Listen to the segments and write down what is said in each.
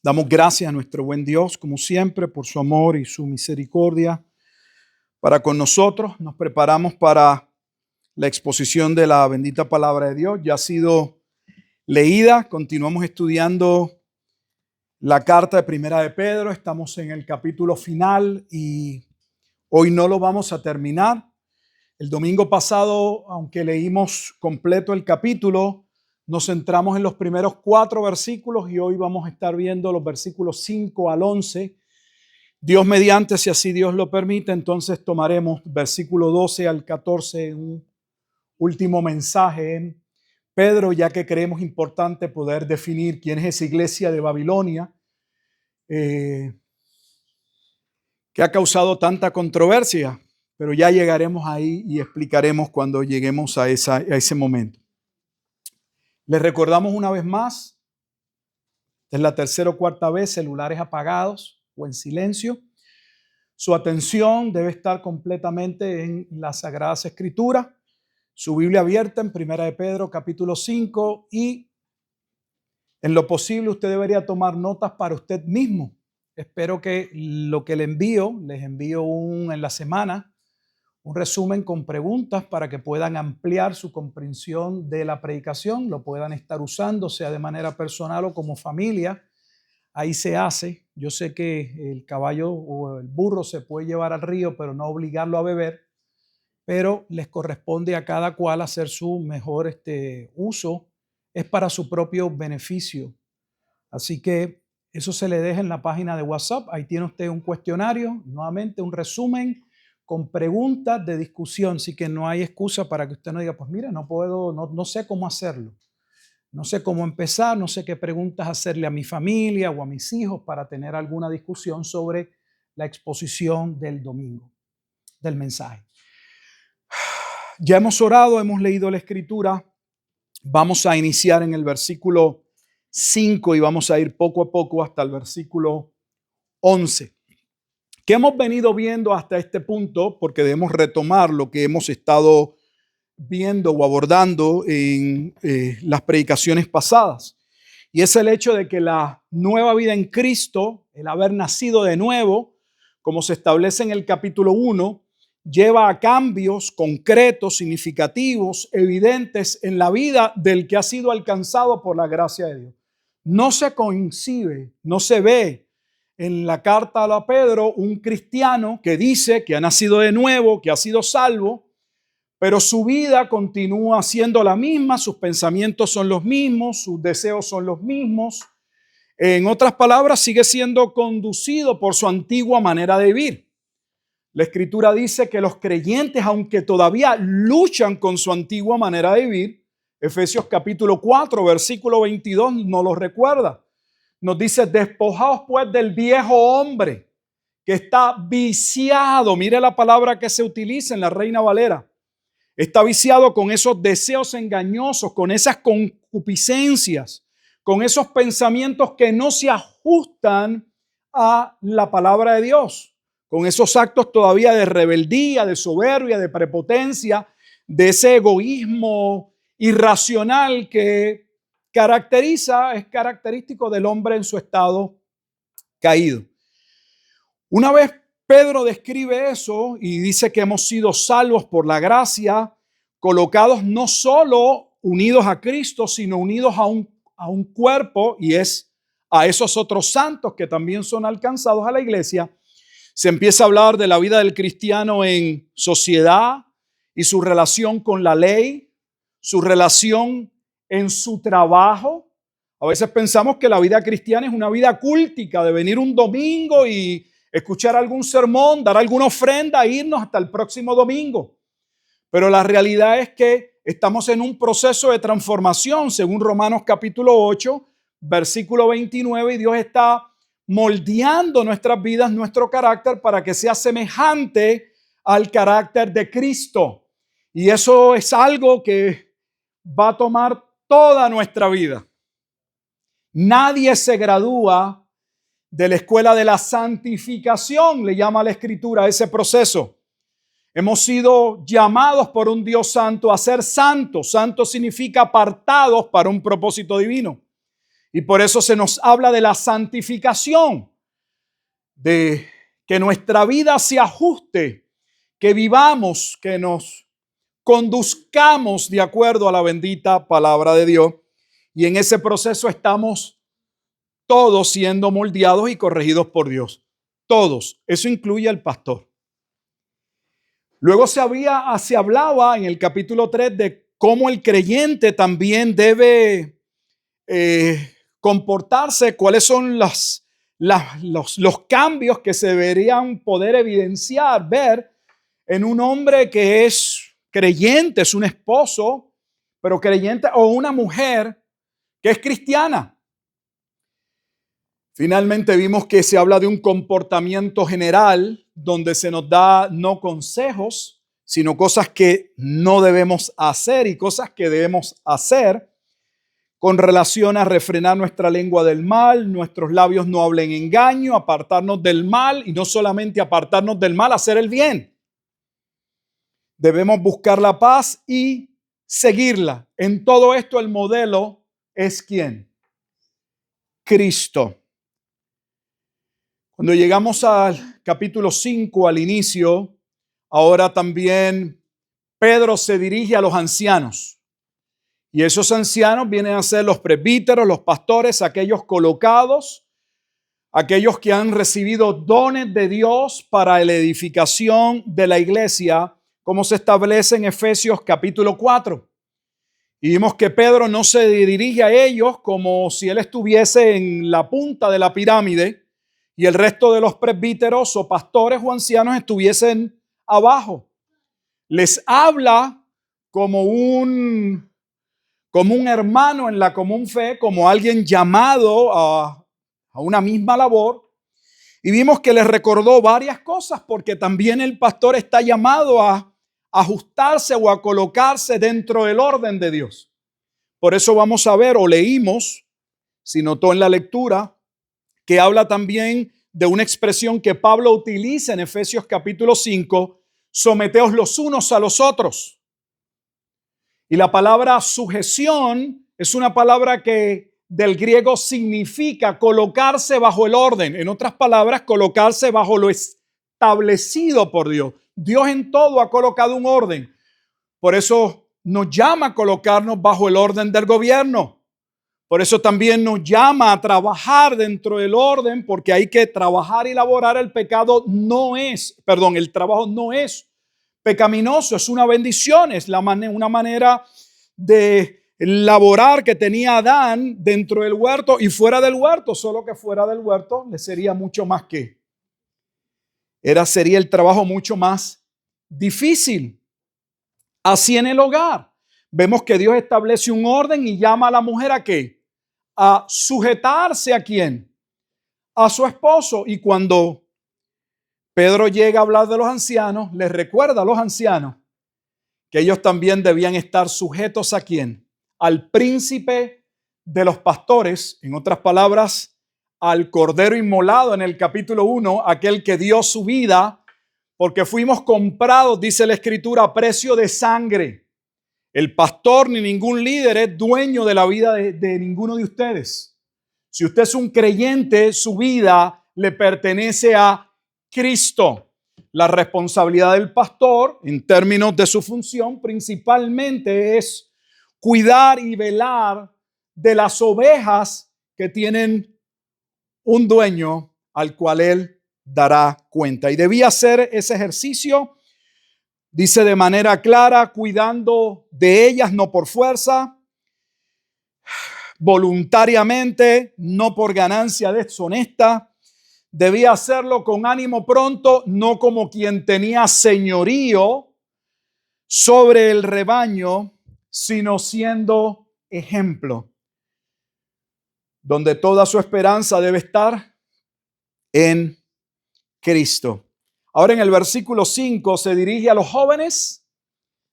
Damos gracias a nuestro buen Dios, como siempre, por su amor y su misericordia para con nosotros. Nos preparamos para la exposición de la bendita palabra de Dios. Ya ha sido leída. Continuamos estudiando la carta de Primera de Pedro. Estamos en el capítulo final y hoy no lo vamos a terminar. El domingo pasado, aunque leímos completo el capítulo, nos centramos en los primeros 4 versículos y hoy vamos a estar viendo los versículos 5 al 11. Dios mediante, si así Dios lo permite, entonces tomaremos versículo 12 al 14, un último mensaje en Pedro, ya que creemos importante poder definir quién es esa iglesia de Babilonia que ha causado tanta controversia, pero ya llegaremos ahí y explicaremos cuando lleguemos a ese momento. Les recordamos una vez más, es la tercera o cuarta vez, celulares apagados o en silencio. Su atención debe estar completamente en las Sagradas Escrituras, su Biblia abierta en Primera de Pedro capítulo 5 y en lo posible usted debería tomar notas para usted mismo. Espero que lo que les envío en la semana, un resumen con preguntas para que puedan ampliar su comprensión de la predicación, lo puedan estar usando, sea de manera personal o como familia. Ahí se hace. Yo sé que el caballo o el burro se puede llevar al río, pero no obligarlo a beber, pero les corresponde a cada cual hacer su mejor uso. Es para su propio beneficio. Así que eso se le deja en la página de WhatsApp. Ahí tiene usted un cuestionario, nuevamente un resumen con preguntas de discusión, así que no hay excusa para que usted no diga, pues mira, no puedo, no sé cómo hacerlo, no sé cómo empezar, no sé qué preguntas hacerle a mi familia o a mis hijos para tener alguna discusión sobre la exposición del domingo, del mensaje. Ya hemos orado, hemos leído la escritura, vamos a iniciar en el versículo 5 y vamos a ir poco a poco hasta el versículo 11. ¿Qué hemos venido viendo hasta este punto? Porque debemos retomar lo que hemos estado viendo o abordando en las predicaciones pasadas. Y es el hecho de que la nueva vida en Cristo, el haber nacido de nuevo, como se establece en el capítulo 1, lleva a cambios concretos, significativos, evidentes en la vida del que ha sido alcanzado por la gracia de Dios. No se concibe, no se ve en la carta a Pedro un cristiano que dice que ha nacido de nuevo, que ha sido salvo, pero su vida continúa siendo la misma, sus pensamientos son los mismos, sus deseos son los mismos. En otras palabras, sigue siendo conducido por su antigua manera de vivir. La Escritura dice que los creyentes, aunque todavía luchan con su antigua manera de vivir, Efesios capítulo 4, versículo 22 nos lo recuerda. Nos dice, despojaos pues del viejo hombre que está viciado. Mire la palabra que se utiliza en la Reina Valera. Está viciado con esos deseos engañosos, con esas concupiscencias, con esos pensamientos que no se ajustan a la palabra de Dios, con esos actos todavía de rebeldía, de soberbia, de prepotencia, de ese egoísmo irracional que es característico del hombre en su estado caído. Una vez Pedro describe eso y dice que hemos sido salvos por la gracia, colocados no solo unidos a Cristo, sino unidos a un cuerpo, y es a esos otros santos que también son alcanzados a la iglesia. Se empieza a hablar de la vida del cristiano en sociedad y su relación con la ley, su relación en su trabajo. A veces pensamos que la vida cristiana es una vida cultica, de venir un domingo y escuchar algún sermón, dar alguna ofrenda e irnos hasta el próximo domingo. Pero la realidad es que estamos en un proceso de transformación, según Romanos capítulo 8, versículo 29, y Dios está moldeando nuestras vidas, nuestro carácter, para que sea semejante al carácter de Cristo. Y eso es algo que va a tomar toda nuestra vida. Nadie se gradúa de la escuela de la santificación, le llama la Escritura a ese proceso. Hemos sido llamados por un Dios santo a ser santos. Santo significa apartados para un propósito divino. Y por eso se nos habla de la santificación, de que nuestra vida se ajuste, que vivamos, que nos conduzcamos de acuerdo a la bendita palabra de Dios. Y en ese proceso estamos todos siendo moldeados y corregidos por Dios. Todos. Eso incluye al pastor. Luego se hablaba en el capítulo 3 de cómo el creyente también debe comportarse, cuáles son los cambios que se deberían poder evidenciar, ver en un hombre que es creyente, es un esposo, pero creyente, o una mujer que es cristiana. Finalmente vimos que se habla de un comportamiento general donde se nos da no consejos, sino cosas que no debemos hacer y cosas que debemos hacer con relación a refrenar nuestra lengua del mal, nuestros labios no hablen engaño, apartarnos del mal y no solamente apartarnos del mal, hacer el bien. Debemos buscar la paz y seguirla. En todo esto el modelo es ¿quién? Cristo. Cuando llegamos al capítulo 5, al inicio, ahora también Pedro se dirige a los ancianos. Y esos ancianos vienen a ser los presbíteros, los pastores, aquellos colocados, aquellos que han recibido dones de Dios para la edificación de la iglesia, como se establece en Efesios capítulo 4. Y vimos que Pedro no se dirige a ellos como si él estuviese en la punta de la pirámide y el resto de los presbíteros o pastores o ancianos estuviesen abajo. Les habla como un hermano en la común fe, como alguien llamado a una misma labor. Y vimos que les recordó varias cosas porque también el pastor está llamado a ajustarse o a colocarse dentro del orden de Dios. Por eso vamos a ver o leímos, si notó en la lectura, que habla también de una expresión que Pablo utiliza en Efesios capítulo 5, someteos los unos a los otros. Y la palabra sujeción es una palabra que del griego significa colocarse bajo el orden. En otras palabras, colocarse bajo lo establecido por Dios. Dios en todo ha colocado un orden. Por eso nos llama a colocarnos bajo el orden del gobierno. Por eso también nos llama a trabajar dentro del orden, porque hay que trabajar y laborar. El trabajo no es pecaminoso, es una bendición, es una manera de laborar que tenía Adán dentro del huerto y fuera del huerto, solo que fuera del huerto le sería mucho más sería el trabajo mucho más difícil. Así en el hogar, vemos que Dios establece un orden y llama a la mujer ¿a qué? A sujetarse ¿a quién? A su esposo. Y cuando Pedro llega a hablar de los ancianos, les recuerda a los ancianos que ellos también debían estar sujetos ¿a quién? Al príncipe de los pastores, en otras palabras, al cordero inmolado en el capítulo 1, aquel que dio su vida, porque fuimos comprados, dice la Escritura, a precio de sangre. El pastor ni ningún líder es dueño de la vida de ninguno de ustedes. Si usted es un creyente, su vida le pertenece a Cristo. La responsabilidad del pastor, en términos de su función, principalmente es cuidar y velar de las ovejas que tienen un dueño al cual él dará cuenta. Y debía hacer ese ejercicio, dice de manera clara, cuidando de ellas, no por fuerza, voluntariamente, no por ganancia deshonesta. Debía hacerlo con ánimo pronto, no como quien tenía señorío sobre el rebaño, sino siendo ejemplo, donde toda su esperanza debe estar en Cristo. Ahora en el versículo 5 se dirige a los jóvenes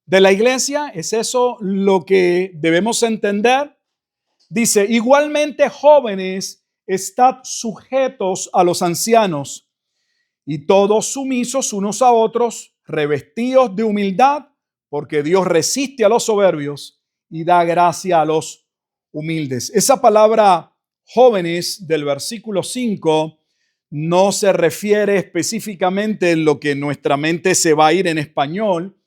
de la iglesia. ¿Es eso lo que debemos entender? Dice, igualmente jóvenes, estad sujetos a los ancianos y todos sumisos unos a otros revestidos de humildad, porque Dios resiste a los soberbios y da gracia a los humildes. Esa palabra jóvenes del versículo 5 no se refiere específicamente en lo que en nuestra mente se va a ir en español,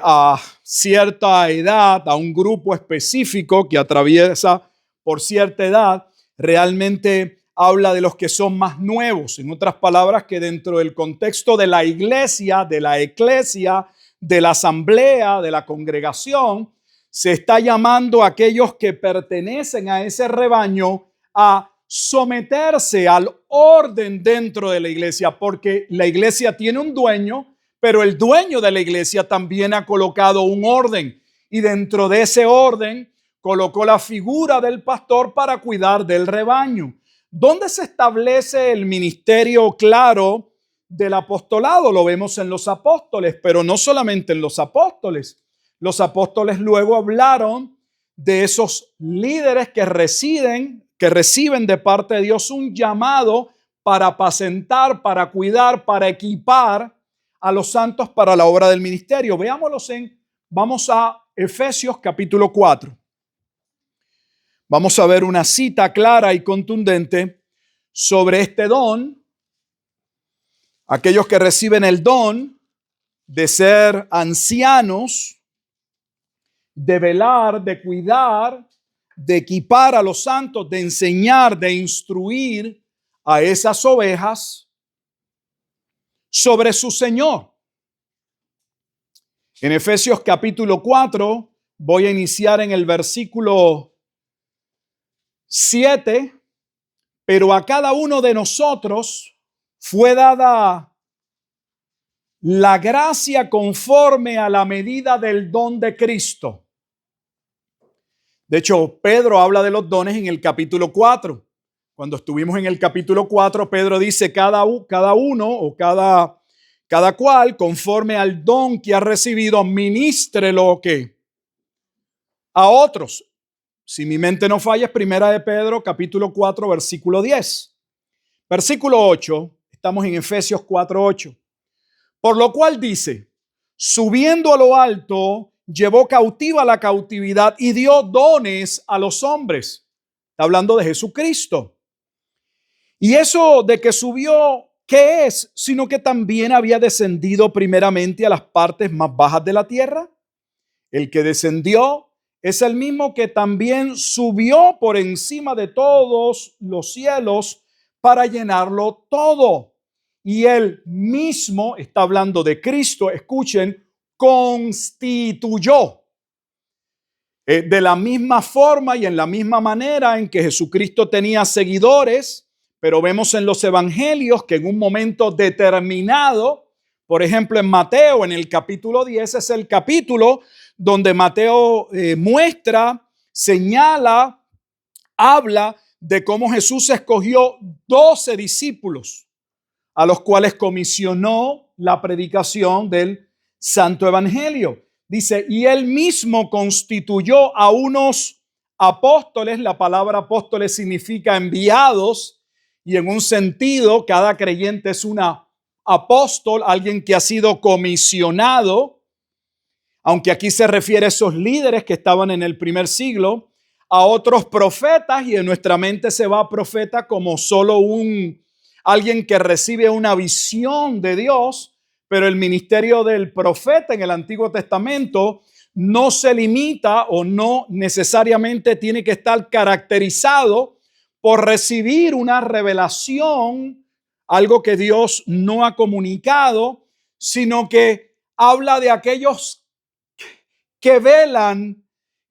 a cierta edad, a un grupo específico que atraviesa por cierta edad. Realmente habla de los que son más nuevos. En otras palabras, que dentro del contexto de la iglesia, de la eclesia, de la asamblea, de la congregación, se está llamando a aquellos que pertenecen a ese rebaño a someterse al orden dentro de la iglesia, porque la iglesia tiene un dueño, pero el dueño de la iglesia también ha colocado un orden, y dentro de ese orden colocó la figura del pastor para cuidar del rebaño. ¿Dónde se establece el ministerio claro del apostolado? Lo vemos en los apóstoles, pero no solamente en los apóstoles. Los apóstoles luego hablaron de esos líderes que reciben de parte de Dios un llamado para apacentar, para cuidar, para equipar a los santos para la obra del ministerio. Vamos a Efesios capítulo 4. Vamos a ver una cita clara y contundente sobre este don. Aquellos que reciben el don de ser ancianos, de velar, de cuidar, de equipar a los santos, de enseñar, de instruir a esas ovejas sobre su Señor. En Efesios capítulo 4, voy a iniciar en el versículo 7, pero a cada uno de nosotros fue dada la gracia conforme a la medida del don de Cristo. De hecho, Pedro habla de los dones en el capítulo 4. Cuando estuvimos en el capítulo 4, Pedro dice cada uno o cada cual, conforme al don que ha recibido, ministrelo ¿qué? A otros. Si mi mente no falla, es Primera de Pedro, capítulo 4, versículo 10. Versículo 8, estamos en Efesios 4, 8. Por lo cual dice, subiendo a lo alto, llevó cautiva la cautividad y dio dones a los hombres. Está hablando de Jesucristo. Y eso de que subió, ¿qué es? Sino que también había descendido primeramente a las partes más bajas de la tierra. El que descendió es el mismo que también subió por encima de todos los cielos para llenarlo todo. Y él mismo, está hablando de Cristo, escuchen, constituyó. De la misma forma y en la misma manera en que Jesucristo tenía seguidores, pero vemos en los evangelios que en un momento determinado, por ejemplo en Mateo, en el capítulo 10, es el capítulo donde Mateo muestra, señala, habla de cómo Jesús escogió 12 discípulos a los cuales comisionó la predicación del Santo Evangelio. Dice, y él mismo constituyó a unos apóstoles. La palabra apóstoles significa enviados, y en un sentido, cada creyente es una apóstol, alguien que ha sido comisionado, aunque aquí se refiere a esos líderes que estaban en el primer siglo, a otros profetas, y en nuestra mente se va a profeta como solo alguien que recibe una visión de Dios. Pero el ministerio del profeta en el Antiguo Testamento no se limita o no necesariamente tiene que estar caracterizado por recibir una revelación, algo que Dios no ha comunicado, sino que habla de aquellos que velan,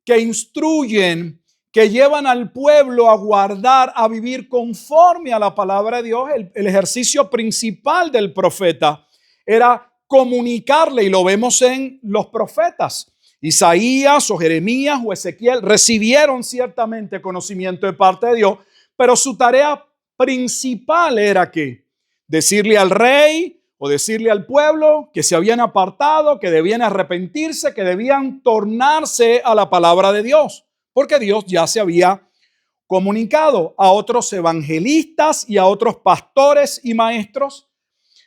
que instruyen, que llevan al pueblo a guardar, a vivir conforme a la palabra de Dios. El ejercicio principal del profeta era comunicarle, y lo vemos en los profetas. Isaías o Jeremías o Ezequiel recibieron ciertamente conocimiento de parte de Dios, pero su tarea principal era que decirle al rey o decirle al pueblo que se habían apartado, que debían arrepentirse, que debían tornarse a la palabra de Dios, porque Dios ya se había comunicado a otros evangelistas y a otros pastores y maestros.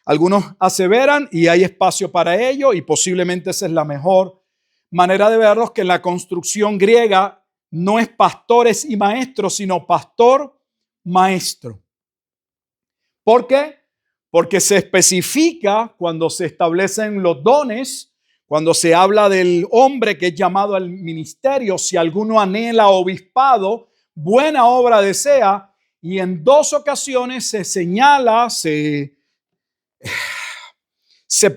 Algunos aseveran, y hay espacio para ello, y posiblemente esa es la mejor manera de verlos, que en la construcción griega no es pastores y maestros, sino pastor, maestro. ¿Por qué? Porque se especifica cuando se establecen los dones, cuando se habla del hombre que es llamado al ministerio, si alguno anhela obispado, buena obra desea, y en 2 ocasiones se señala, se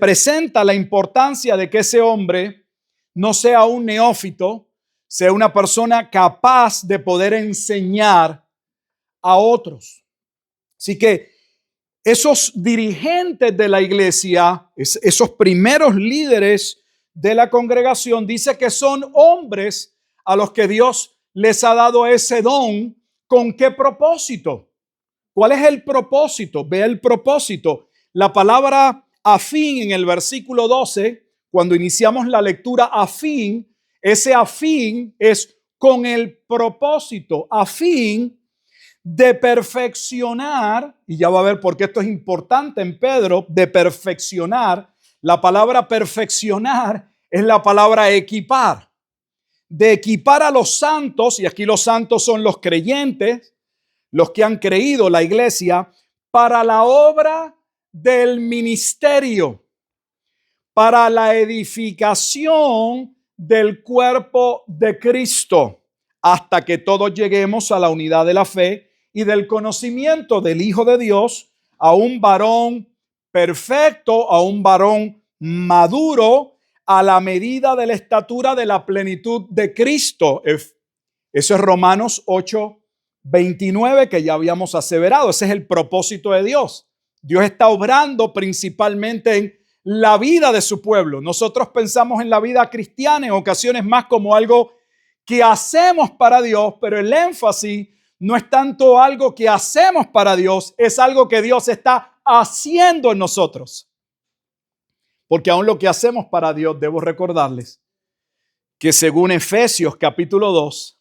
presenta la importancia de que ese hombre no sea un neófito, sea una persona capaz de poder enseñar a otros. Así que esos dirigentes de la iglesia, esos primeros líderes de la congregación, dice que son hombres a los que Dios les ha dado ese don. ¿Con qué propósito? ¿Cuál es el propósito? Ve el propósito. La palabra a fin en el versículo 12, cuando iniciamos la lectura a fin, ese a fin es con el propósito, a fin de perfeccionar, y ya va a ver por qué esto es importante en Pedro, de perfeccionar. La palabra perfeccionar es la palabra equipar, de equipar a los santos, y aquí los santos son los creyentes, los que han creído, la iglesia, para la obra del ministerio, para la edificación del cuerpo de Cristo, hasta que todos lleguemos a la unidad de la fe y del conocimiento del Hijo de Dios, a un varón perfecto, a un varón maduro, a la medida de la estatura de la plenitud de Cristo. Eso es Romanos 8:29, que ya habíamos aseverado. Ese es el propósito de Dios. Dios está obrando principalmente en la vida de su pueblo. Nosotros pensamos en la vida cristiana en ocasiones más como algo que hacemos para Dios, pero el énfasis no es tanto algo que hacemos para Dios, es algo que Dios está haciendo en nosotros. Porque aún lo que hacemos para Dios, debo recordarles que según Efesios capítulo 2,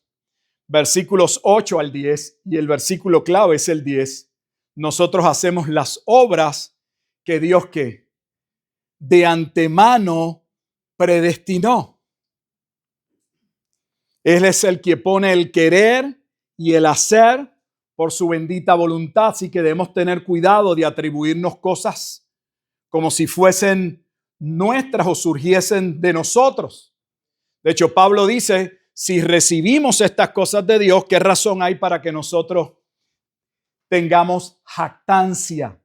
versículos 8 al 10, y el versículo clave es el 10, nosotros hacemos las obras que Dios que de antemano predestinó. Él es el que pone el querer y el hacer por su bendita voluntad. Así que debemos tener cuidado de atribuirnos cosas como si fuesen nuestras o surgiesen de nosotros. De hecho, Pablo dice, si recibimos estas cosas de Dios, ¿qué razón hay para que nosotros tengamos jactancia?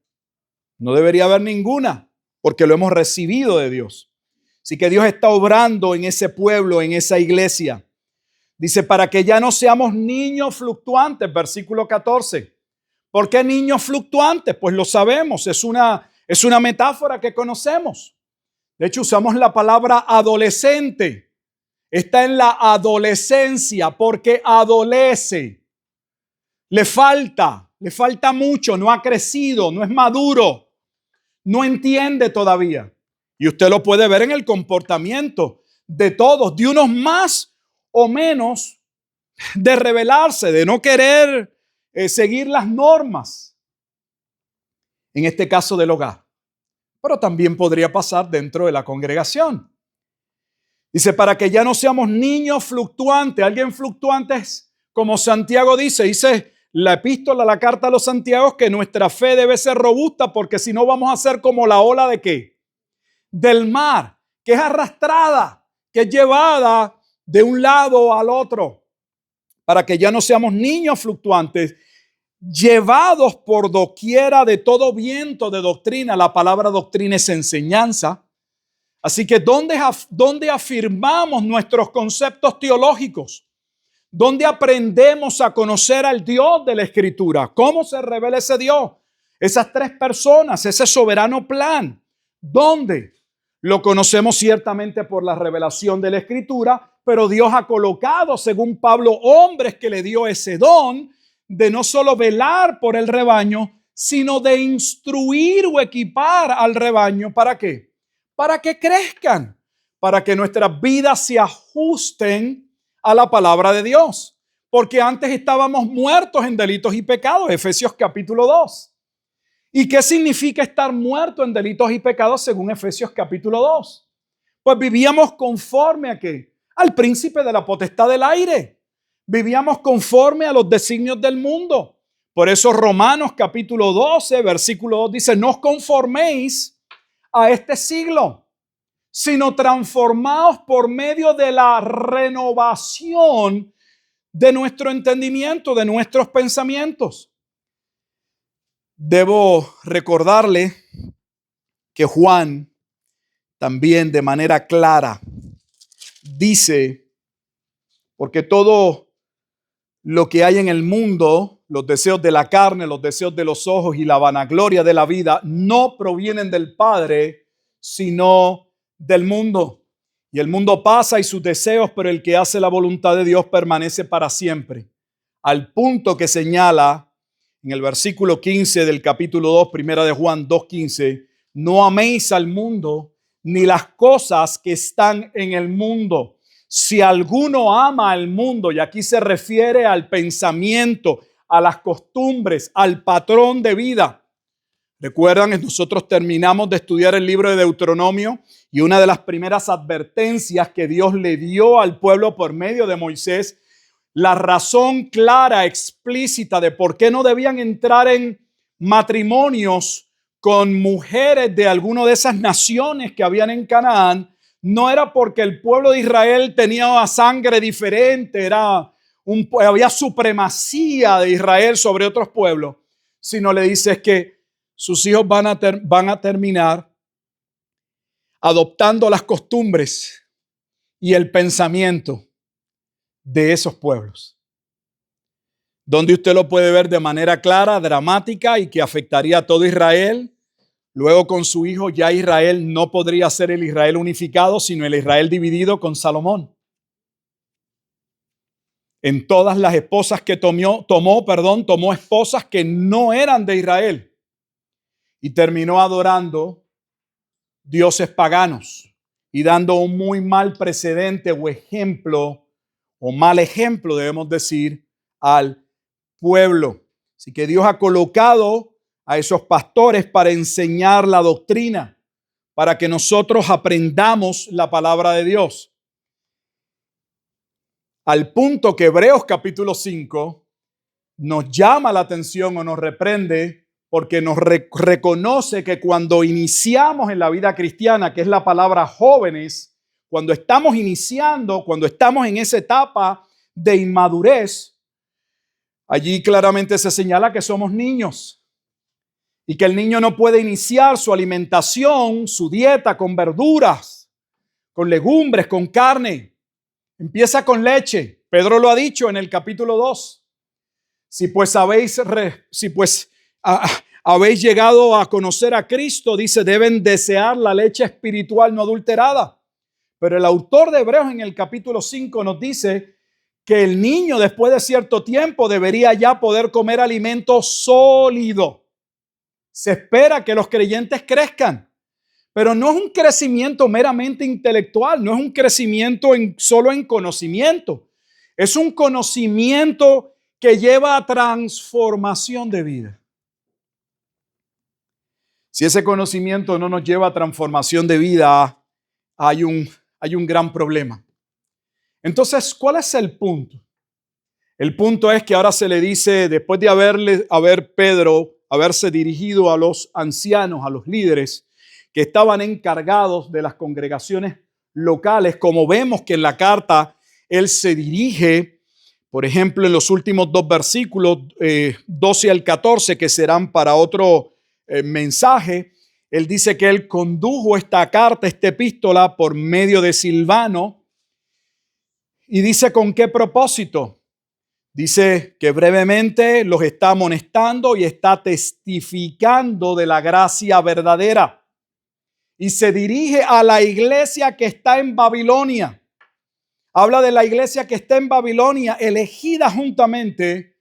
No debería haber ninguna, porque lo hemos recibido de Dios. Así que Dios está obrando en ese pueblo, en esa iglesia. Dice, para que ya no seamos niños fluctuantes, versículo 14. ¿Por qué niños fluctuantes? Pues lo sabemos, es una metáfora que conocemos. De hecho, usamos la palabra adolescente. Está en la adolescencia porque adolece. Le falta mucho, no ha crecido, no es maduro, no entiende todavía. Y usted lo puede ver en el comportamiento de todos, de unos más o menos, de rebelarse, de no querer seguir las normas. En este caso del hogar. Pero también podría pasar dentro de la congregación. Dice, para que ya no seamos niños fluctuantes. Alguien fluctuante es como Santiago dice la epístola, la carta a los Santiagos, que nuestra fe debe ser robusta, porque si no vamos a ser como la ola de ¿qué? Del mar, que es arrastrada, que es llevada de un lado al otro. Para que ya no seamos niños fluctuantes, llevados por doquiera de todo viento de doctrina. La palabra doctrina es enseñanza. Así que ¿dónde afirmamos nuestros conceptos teológicos? ¿Dónde aprendemos a conocer al Dios de la Escritura? ¿Cómo se revela ese Dios? Esas 3 personas, ese soberano plan. ¿Dónde? Lo conocemos ciertamente por la revelación de la Escritura, pero Dios ha colocado, según Pablo, hombres que le dio ese don de no solo velar por el rebaño, sino de instruir o equipar al rebaño. ¿Para qué? Para que crezcan, para que nuestras vidas se ajusten a la palabra de Dios. Porque antes estábamos muertos en delitos y pecados, Efesios capítulo 2. ¿Y qué significa estar muerto en delitos y pecados según Efesios capítulo 2? Pues vivíamos conforme a ¿qué? Al príncipe de la potestad del aire. Vivíamos conforme a los designios del mundo. Por eso Romanos capítulo 12, versículo 2 dice, no os conforméis a este siglo, sino transformaos por medio de la renovación de nuestro entendimiento, de nuestros pensamientos. Debo recordarle que Juan también de manera clara dice, porque todo lo que hay en el mundo, los deseos de la carne, los deseos de los ojos y la vanagloria de la vida, no provienen del Padre, sino del mundo. Y el mundo pasa y sus deseos, pero el que hace la voluntad de Dios permanece para siempre. Al punto que señala en el versículo 15 del capítulo 2, primera de Juan 2:15, no améis al mundo ni las cosas que están en el mundo. Si alguno ama al mundo, y aquí se refiere al pensamiento, a las costumbres, al patrón de vida. Recuerdan, nosotros terminamos de estudiar el libro de Deuteronomio y una de las primeras advertencias que Dios le dio al pueblo por medio de Moisés, la razón clara, explícita de por qué no debían entrar en matrimonios con mujeres de alguna de esas naciones que habían en Canaán, no era porque el pueblo de Israel tenía una sangre diferente, había supremacía de Israel sobre otros pueblos, sino le dice que sus hijos van a terminar adoptando las costumbres y el pensamiento de esos pueblos, donde usted lo puede ver de manera clara, dramática y que afectaría a todo Israel. Luego con su hijo ya Israel no podría ser el Israel unificado, sino el Israel dividido con Salomón. En todas las esposas que tomó esposas que no eran de Israel y terminó adorando dioses paganos y dando un muy mal precedente o ejemplo, o mal ejemplo, debemos decir, al pueblo. Así que Dios ha colocado a esos pastores para enseñar la doctrina, para que nosotros aprendamos la palabra de Dios. Al punto que Hebreos capítulo 5 nos llama la atención o nos reprende porque nos reconoce que cuando iniciamos en la vida cristiana, que es la palabra jóvenes, cuando estamos iniciando, cuando estamos en esa etapa de inmadurez, allí claramente se señala que somos niños y que el niño no puede iniciar su alimentación, su dieta con verduras, con legumbres, con carne. Empieza con leche. Pedro lo ha dicho en el capítulo 2. Si pues habéis llegado a conocer a Cristo, dice, deben desear la leche espiritual no adulterada. Pero el autor de Hebreos en el capítulo 5 nos dice que el niño después de cierto tiempo debería ya poder comer alimento sólido. Se espera que los creyentes crezcan, pero no es un crecimiento meramente intelectual, no es un crecimiento solo en conocimiento. Es un conocimiento que lleva a transformación de vida. Si ese conocimiento no nos lleva a transformación de vida, hay un gran problema. Entonces, ¿cuál es el punto? El punto es que ahora se le dice, después de Pedro haberse dirigido a los ancianos, a los líderes que estaban encargados de las congregaciones locales, como vemos que en la carta él se dirige, por ejemplo, en los últimos dos versículos, 12 al 14, que serán para otro mensaje, él dice que él condujo esta carta, esta epístola por medio de Silvano, y dice con qué propósito. Dice que brevemente los está amonestando y está testificando de la gracia verdadera. Y se dirige a la iglesia que está en Babilonia. Habla de la iglesia que está en Babilonia, elegida juntamente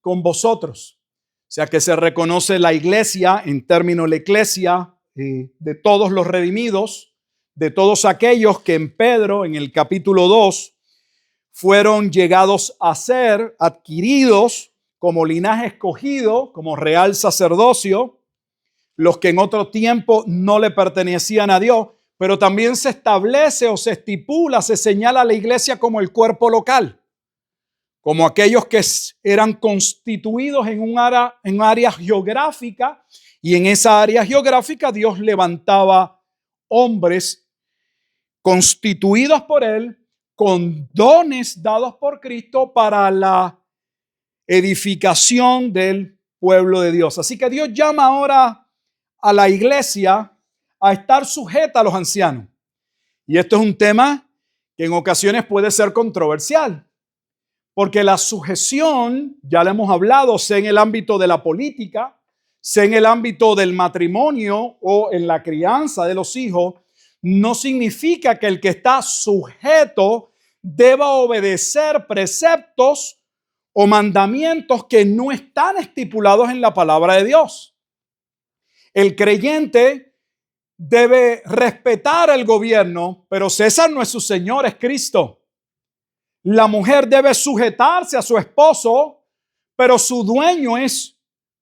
con vosotros. O sea que se reconoce la iglesia, en términos la iglesia, de todos los redimidos, de todos aquellos que en Pedro, en el capítulo 2, fueron llegados a ser adquiridos como linaje escogido, como real sacerdocio, los que en otro tiempo no le pertenecían a Dios, pero también se establece o se estipula, se señala a la iglesia como el cuerpo local, como aquellos que eran constituidos en un área geográfica, y en esa área geográfica Dios levantaba hombres constituidos por Él, con dones dados por Cristo para la edificación del pueblo de Dios. Así que Dios llama ahora a la iglesia a estar sujeta a los ancianos. Y esto es un tema que en ocasiones puede ser controversial, porque la sujeción, ya lo hemos hablado, sea en el ámbito de la política, sea en el ámbito del matrimonio o en la crianza de los hijos, no significa que el que está sujeto deba obedecer preceptos o mandamientos que no están estipulados en la palabra de Dios. El creyente debe respetar el gobierno, pero César no es su señor, es Cristo. La mujer debe sujetarse a su esposo, pero su dueño es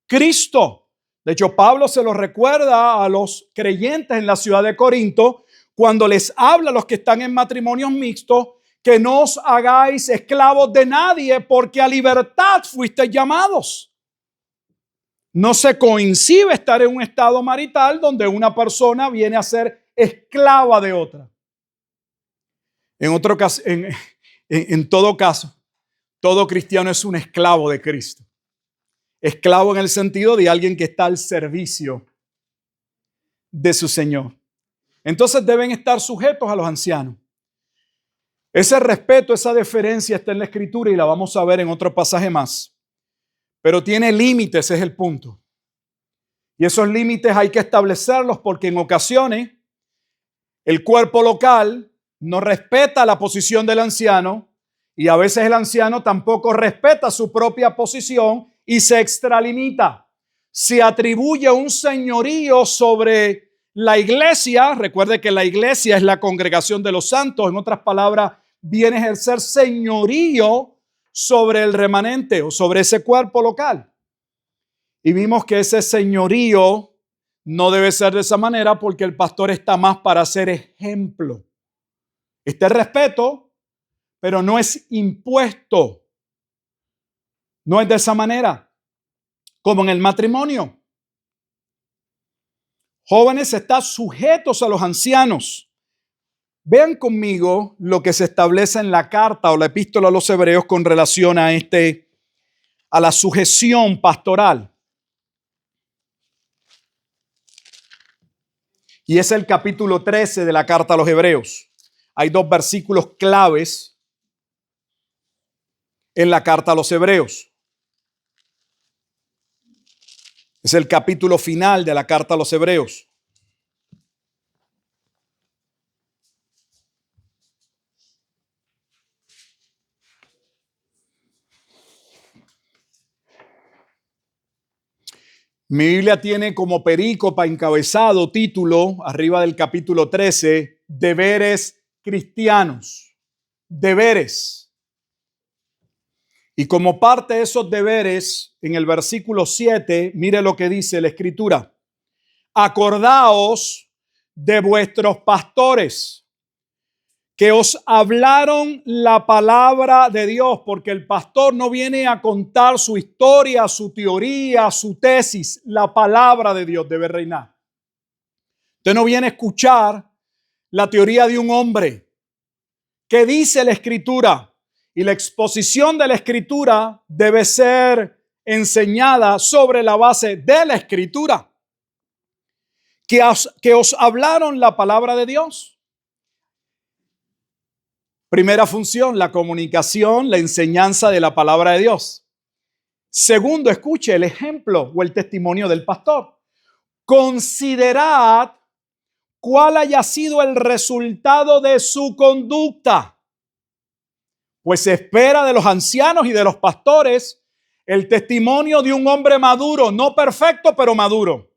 Cristo. De hecho, Pablo se lo recuerda a los creyentes en la ciudad de Corinto cuando les habla a los que están en matrimonios mixtos, que no os hagáis esclavos de nadie, porque a libertad fuisteis llamados. No se coincide estar en un estado marital donde una persona viene a ser esclava de otra. En todo caso, todo cristiano es un esclavo de Cristo. Esclavo en el sentido de alguien que está al servicio de su Señor. Entonces deben estar sujetos a los ancianos. Ese respeto, esa deferencia está en la Escritura y la vamos a ver en otro pasaje más. Pero tiene límites, es el punto. Y esos límites hay que establecerlos porque en ocasiones el cuerpo local no respeta la posición del anciano y a veces el anciano tampoco respeta su propia posición y se extralimita. Se atribuye un señorío sobre la iglesia. Recuerde que la iglesia es la congregación de los santos. En otras palabras, viene a ejercer señorío sobre el remanente o sobre ese cuerpo local. Y vimos que ese señorío no debe ser de esa manera porque el pastor está más para ser ejemplo. Este respeto, pero no es impuesto. No es de esa manera, como en el matrimonio. Jóvenes, están sujetos a los ancianos. Vean conmigo lo que se establece en la carta o la epístola a los hebreos con relación a la sujeción pastoral. Y es el capítulo 13 de la carta a los hebreos. Hay dos versículos claves en la carta a los hebreos. Es el capítulo final de la carta a los hebreos. Mi Biblia tiene como perícopa encabezado título, arriba del capítulo 13, deberes cristianos. Deberes. Y como parte de esos deberes, en el versículo 7, mire lo que dice la Escritura. Acordaos de vuestros pastores que os hablaron la palabra de Dios, porque el pastor no viene a contar su historia, su teoría, su tesis. La palabra de Dios debe reinar. Usted no viene a escuchar la teoría de un hombre. ¿Qué dice la Escritura? Y la exposición de la Escritura debe ser enseñada sobre la base de la Escritura. Que os hablaron la palabra de Dios. Primera función, la comunicación, la enseñanza de la palabra de Dios. Segundo, escuche el ejemplo o el testimonio del pastor. Considerad cuál haya sido el resultado de su conducta. Pues se espera de los ancianos y de los pastores el testimonio de un hombre maduro, no perfecto, pero maduro.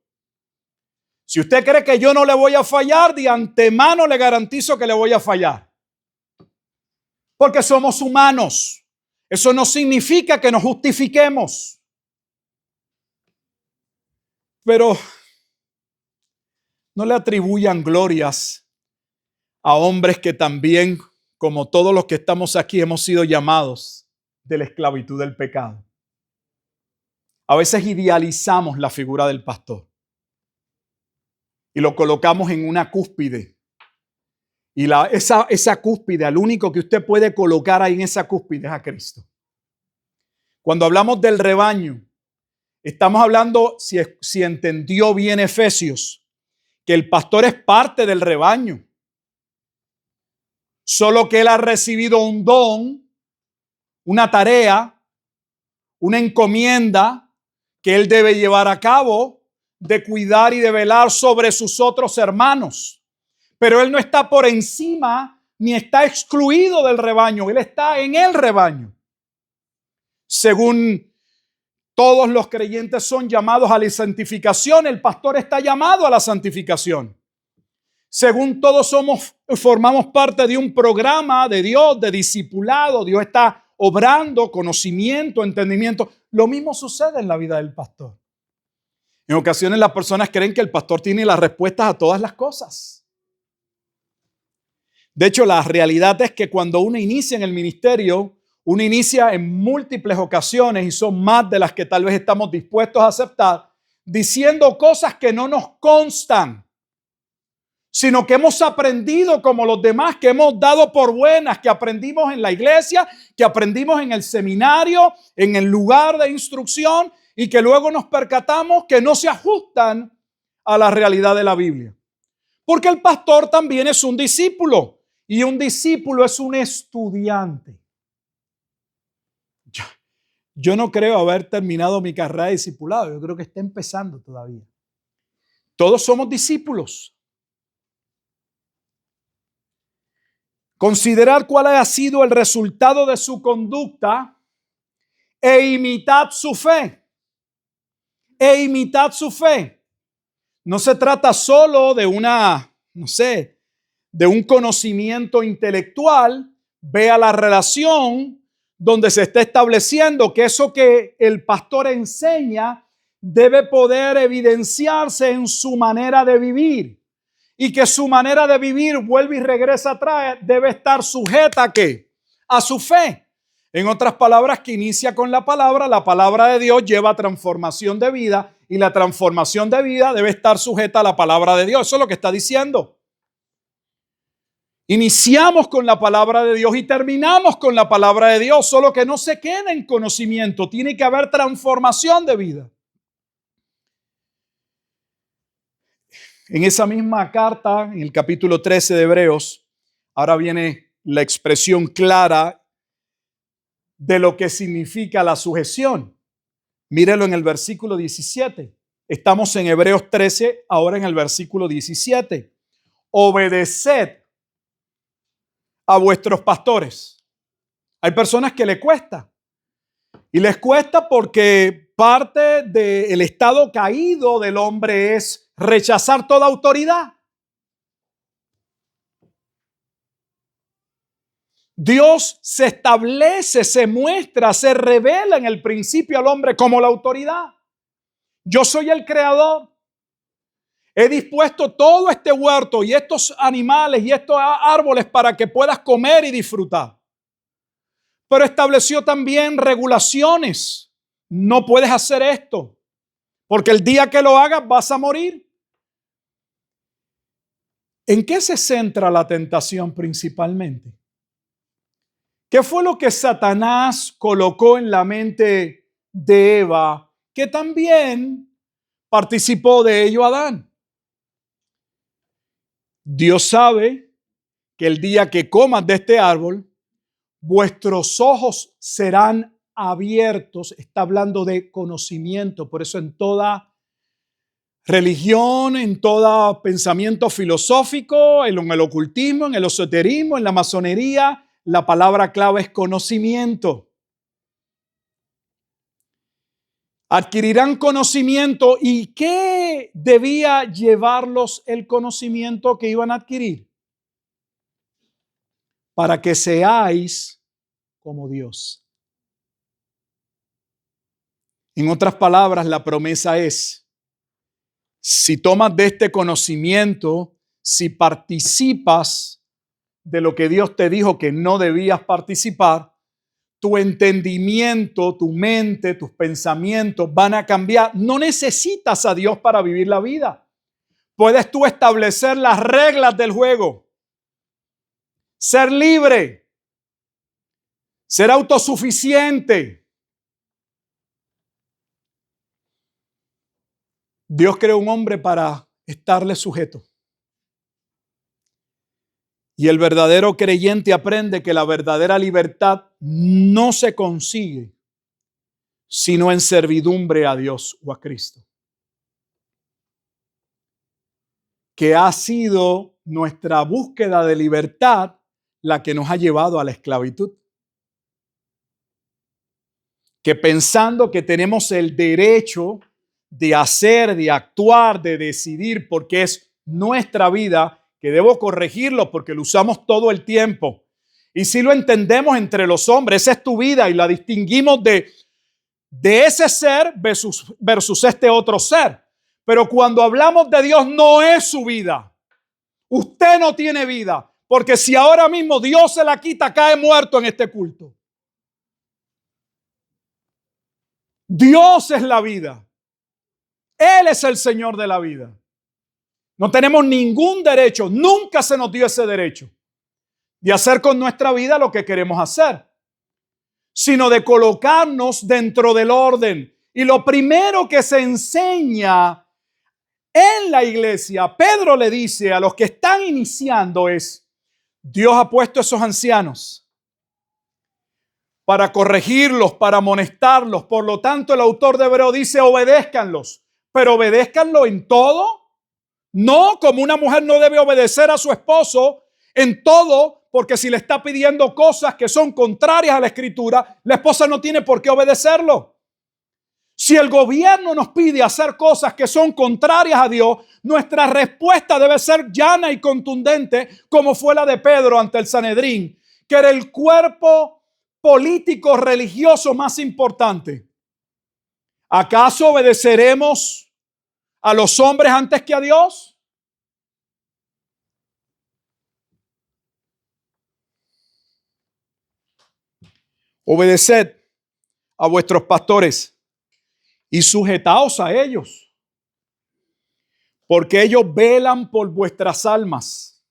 Si usted cree que yo no le voy a fallar, de antemano le garantizo que le voy a fallar. Porque somos humanos. Eso no significa que nos justifiquemos. Pero no le atribuyan glorias a hombres que también, como todos los que estamos aquí, hemos sido llamados de la esclavitud del pecado. A veces idealizamos la figura del pastor y lo colocamos en una cúspide. Y esa cúspide, al único que usted puede colocar ahí en esa cúspide es a Cristo. Cuando hablamos del rebaño, estamos hablando, si entendió bien Efesios, que el pastor es parte del rebaño. Solo que él ha recibido un don, una tarea, una encomienda que él debe llevar a cabo de cuidar y de velar sobre sus otros hermanos. Pero él no está por encima ni está excluido del rebaño. Él está en el rebaño. Según todos los creyentes son llamados a la santificación, el pastor está llamado a la santificación. Según todos formamos parte de un programa de Dios, de discipulado. Dios está obrando conocimiento, entendimiento. Lo mismo sucede en la vida del pastor. En ocasiones las personas creen que el pastor tiene las respuestas a todas las cosas. De hecho, la realidad es que cuando uno inicia en el ministerio, uno inicia en múltiples ocasiones, y son más de las que tal vez estamos dispuestos a aceptar, diciendo cosas que no nos constan, sino que hemos aprendido como los demás, que hemos dado por buenas, que aprendimos en la iglesia, que aprendimos en el seminario, en el lugar de instrucción, y que luego nos percatamos que no se ajustan a la realidad de la Biblia. Porque el pastor también es un discípulo, y un discípulo es un estudiante. Yo no creo haber terminado mi carrera de discipulado, yo creo que está empezando todavía. Todos somos discípulos. Considerar cuál ha sido el resultado de su conducta e imitad su fe. E imitad su fe. No se trata solo de de un conocimiento intelectual. Vea la relación donde se está estableciendo que eso que el pastor enseña debe poder evidenciarse en su manera de vivir. Y que su manera de vivir, vuelve y regresa atrás, debe estar sujeta ¿a qué? A su fe. En otras palabras, que inicia con la palabra de Dios lleva transformación de vida, y la transformación de vida debe estar sujeta a la palabra de Dios. Eso es lo que está diciendo. Iniciamos con la palabra de Dios y terminamos con la palabra de Dios, solo que no se queda en conocimiento, tiene que haber transformación de vida. En esa misma carta, en el capítulo 13 de Hebreos, ahora viene la expresión clara de lo que significa la sujeción. Mírelo en el versículo 17. Estamos en Hebreos 13, ahora en el versículo 17. Obedeced a vuestros pastores. Hay personas que les cuesta. Y les cuesta porque parte del estado caído del hombre es rechazar toda autoridad. Dios se establece, se muestra, se revela en el principio al hombre como la autoridad. Yo soy el creador. He dispuesto todo este huerto y estos animales y estos árboles para que puedas comer y disfrutar. Pero estableció también regulaciones. No puedes hacer esto, porque el día que lo hagas vas a morir. ¿En qué se centra la tentación principalmente? ¿Qué fue lo que Satanás colocó en la mente de Eva, que también participó de ello Adán? Dios sabe que el día que comas de este árbol, vuestros ojos serán abiertos. Está hablando de conocimiento. Por eso en toda religión, en todo pensamiento filosófico, en el ocultismo, en el esoterismo, en la masonería, la palabra clave es conocimiento. Adquirirán conocimiento. ¿Y qué debía llevarlos el conocimiento que iban a adquirir? Para que seáis como Dios. En otras palabras, la promesa es Si tomas de este conocimiento, si participas de lo que Dios te dijo que no debías participar, tu entendimiento, tu mente, tus pensamientos van a cambiar. No necesitas a Dios para vivir la vida. Puedes tú establecer las reglas del juego, ser libre, ser autosuficiente. Dios creó un hombre para estarle sujeto. Y el verdadero creyente aprende que la verdadera libertad no se consigue sino en servidumbre a Dios o a Cristo, que ha sido nuestra búsqueda de libertad la que nos ha llevado a la esclavitud. Que pensando que tenemos el derecho de hacer, de actuar, de decidir, porque es nuestra vida, que debo corregirlo porque lo usamos todo el tiempo. Y si lo entendemos entre los hombres, esa es tu vida y la distinguimos de ese ser versus este otro ser. Pero cuando hablamos de Dios, no es su vida. Usted no tiene vida, porque si ahora mismo Dios se la quita, cae muerto en este culto. Dios es la vida. Él es el Señor de la vida. No tenemos ningún derecho, nunca se nos dio ese derecho de hacer con nuestra vida lo que queremos hacer, sino de colocarnos dentro del orden. Y lo primero que se enseña en la iglesia, Pedro le dice a los que están iniciando es, Dios ha puesto esos ancianos para corregirlos, para amonestarlos. Por lo tanto, el autor de Hebreo dice, obedézcanlos, pero obedézcanlo en todo. No, como una mujer no debe obedecer a su esposo en todo, porque si le está pidiendo cosas que son contrarias a la Escritura, la esposa no tiene por qué obedecerlo. Si el gobierno nos pide hacer cosas que son contrarias a Dios, nuestra respuesta debe ser llana y contundente, como fue la de Pedro ante el Sanedrín, que era el cuerpo político religioso más importante. ¿Acaso obedeceremos a los hombres antes que a Dios? Obedeced a vuestros pastores y sujetaos a ellos, porque ellos velan por vuestras almas,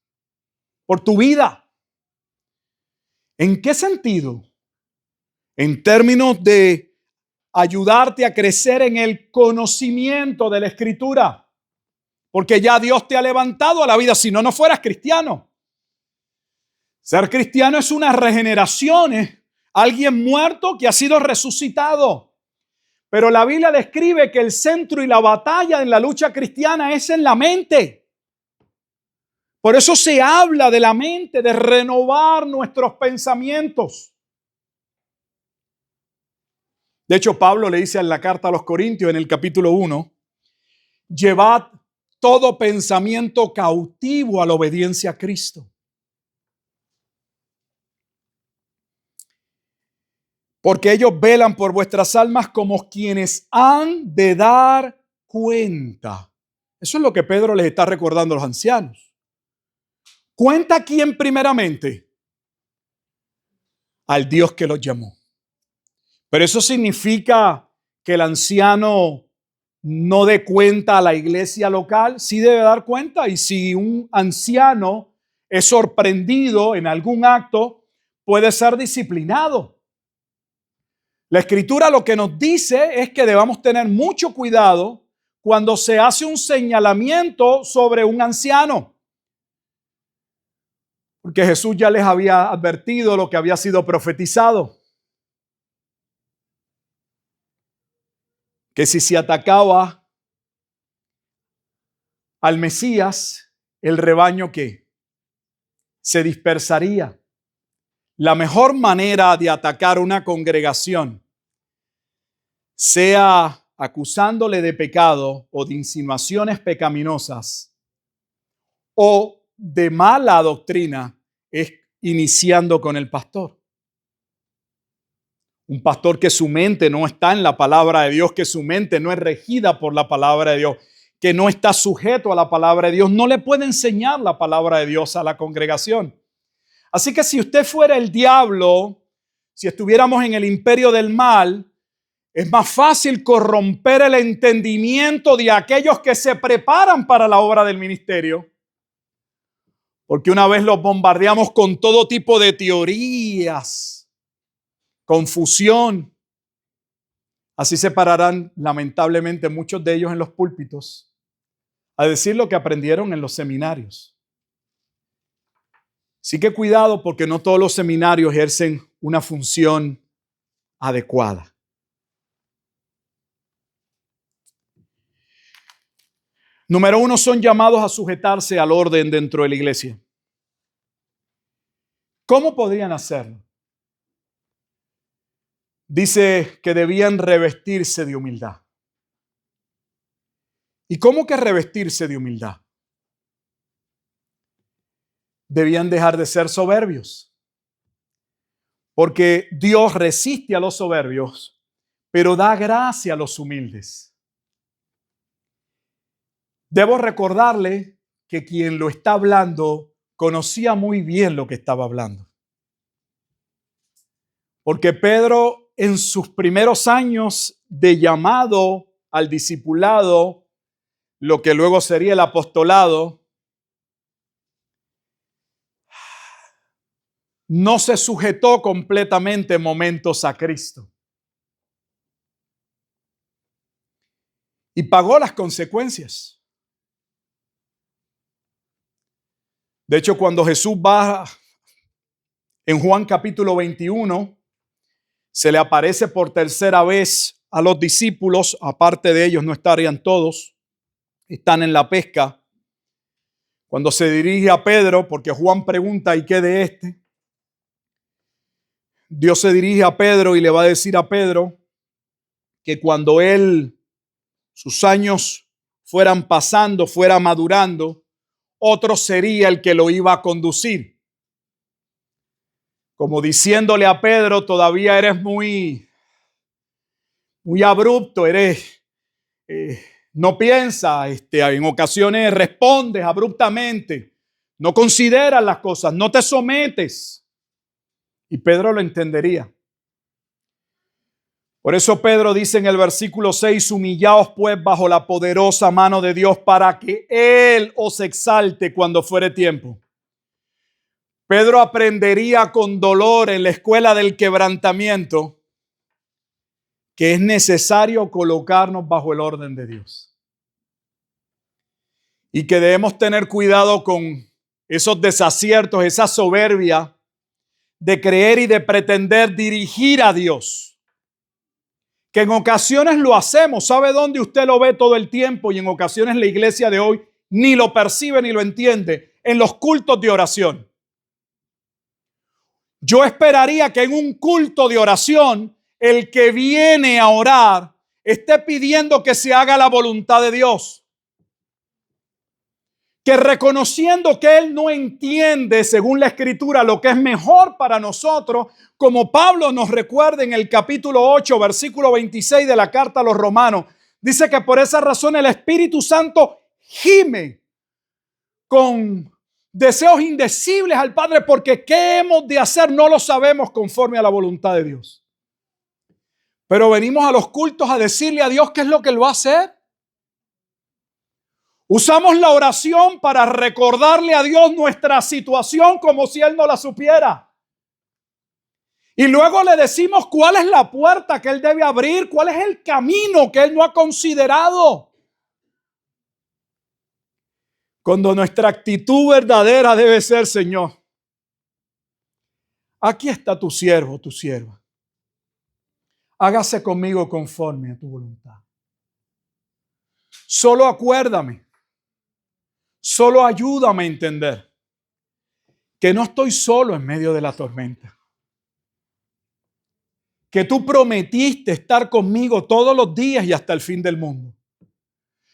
por tu vida. ¿En qué sentido? En términos de ayudarte a crecer en el conocimiento de la Escritura, porque ya Dios te ha levantado a la vida, si no, no fueras cristiano. Ser cristiano es una regeneración, es alguien muerto que ha sido resucitado. Pero la Biblia describe que el centro y la batalla en la lucha cristiana es en la mente. Por eso se habla de la mente, de renovar nuestros pensamientos. De hecho, Pablo le dice en la carta a los Corintios, en el capítulo 1, llevad todo pensamiento cautivo a la obediencia a Cristo. Porque ellos velan por vuestras almas como quienes han de dar cuenta. Eso es lo que Pedro les está recordando a los ancianos. ¿Cuenta a quién primeramente? Al Dios que los llamó. Pero eso significa que el anciano no dé cuenta a la iglesia local. Sí debe dar cuenta. Y si un anciano es sorprendido en algún acto, puede ser disciplinado. La Escritura lo que nos dice es que debamos tener mucho cuidado cuando se hace un señalamiento sobre un anciano. Porque Jesús ya les había advertido lo que había sido profetizado. Que si se atacaba al Mesías, el rebaño ¿qué? Se dispersaría. La mejor manera de atacar una congregación, sea acusándole de pecado o de insinuaciones pecaminosas o de mala doctrina, es iniciando con el pastor. Un pastor que su mente no está en la palabra de Dios, que su mente no es regida por la palabra de Dios, que no está sujeto a la palabra de Dios, no le puede enseñar la palabra de Dios a la congregación. Así que si usted fuera el diablo, si estuviéramos en el imperio del mal, es más fácil corromper el entendimiento de aquellos que se preparan para la obra del ministerio. Porque una vez los bombardeamos con todo tipo de teorías, confusión, así se pararán lamentablemente muchos de ellos en los púlpitos a decir lo que aprendieron en los seminarios. Así que cuidado, porque no todos los seminarios ejercen una función adecuada. Número 1, son llamados a sujetarse al orden dentro de la iglesia. ¿Cómo podrían hacerlo? Dice que debían revestirse de humildad. ¿Y cómo que revestirse de humildad? Debían dejar de ser soberbios. Porque Dios resiste a los soberbios, pero da gracia a los humildes. Debo recordarle que quien lo está hablando conocía muy bien lo que estaba hablando. Porque Pedro, en sus primeros años de llamado al discipulado, lo que luego sería el apostolado, no se sujetó completamente en momentos a Cristo. Y pagó las consecuencias. De hecho, cuando Jesús va en Juan capítulo 21, se le aparece por tercera vez a los discípulos, aparte de ellos no estarían todos, están en la pesca. Cuando se dirige a Pedro, porque Juan pregunta, ¿y qué de este? Dios se dirige a Pedro y le va a decir a Pedro que cuando sus años fueran pasando, fuera madurando, otro sería el que lo iba a conducir. Como diciéndole a Pedro, todavía eres muy abrupto, no piensas, en ocasiones respondes abruptamente, no consideras las cosas, no te sometes. Y Pedro lo entendería. Por eso Pedro dice en el versículo 6, humillaos pues bajo la poderosa mano de Dios para que Él os exalte cuando fuere tiempo. Pedro aprendería con dolor en la escuela del quebrantamiento que es necesario colocarnos bajo el orden de Dios. Y que debemos tener cuidado con esos desaciertos, esa soberbia de creer y de pretender dirigir a Dios. Que en ocasiones lo hacemos. ¿Sabe dónde usted lo ve todo el tiempo? Y en ocasiones la iglesia de hoy ni lo percibe ni lo entiende. En los cultos de oración. Yo esperaría que en un culto de oración el que viene a orar esté pidiendo que se haga la voluntad de Dios. Que reconociendo que él no entiende, según la Escritura, lo que es mejor para nosotros, como Pablo nos recuerda en el capítulo 8, versículo 26 de la carta a los Romanos, dice que por esa razón el Espíritu Santo gime con deseos indecibles al Padre, porque qué hemos de hacer no lo sabemos conforme a la voluntad de Dios. Pero venimos a los cultos a decirle a Dios qué es lo que Él va a hacer. Usamos la oración para recordarle a Dios nuestra situación como si Él no la supiera. Y luego le decimos cuál es la puerta que Él debe abrir, cuál es el camino que Él no ha considerado. Cuando nuestra actitud verdadera debe ser, Señor, aquí está tu siervo, tu sierva. Hágase conmigo conforme a tu voluntad. Solo acuérdame. Solo ayúdame a entender que no estoy solo en medio de la tormenta. Que tú prometiste estar conmigo todos los días y hasta el fin del mundo.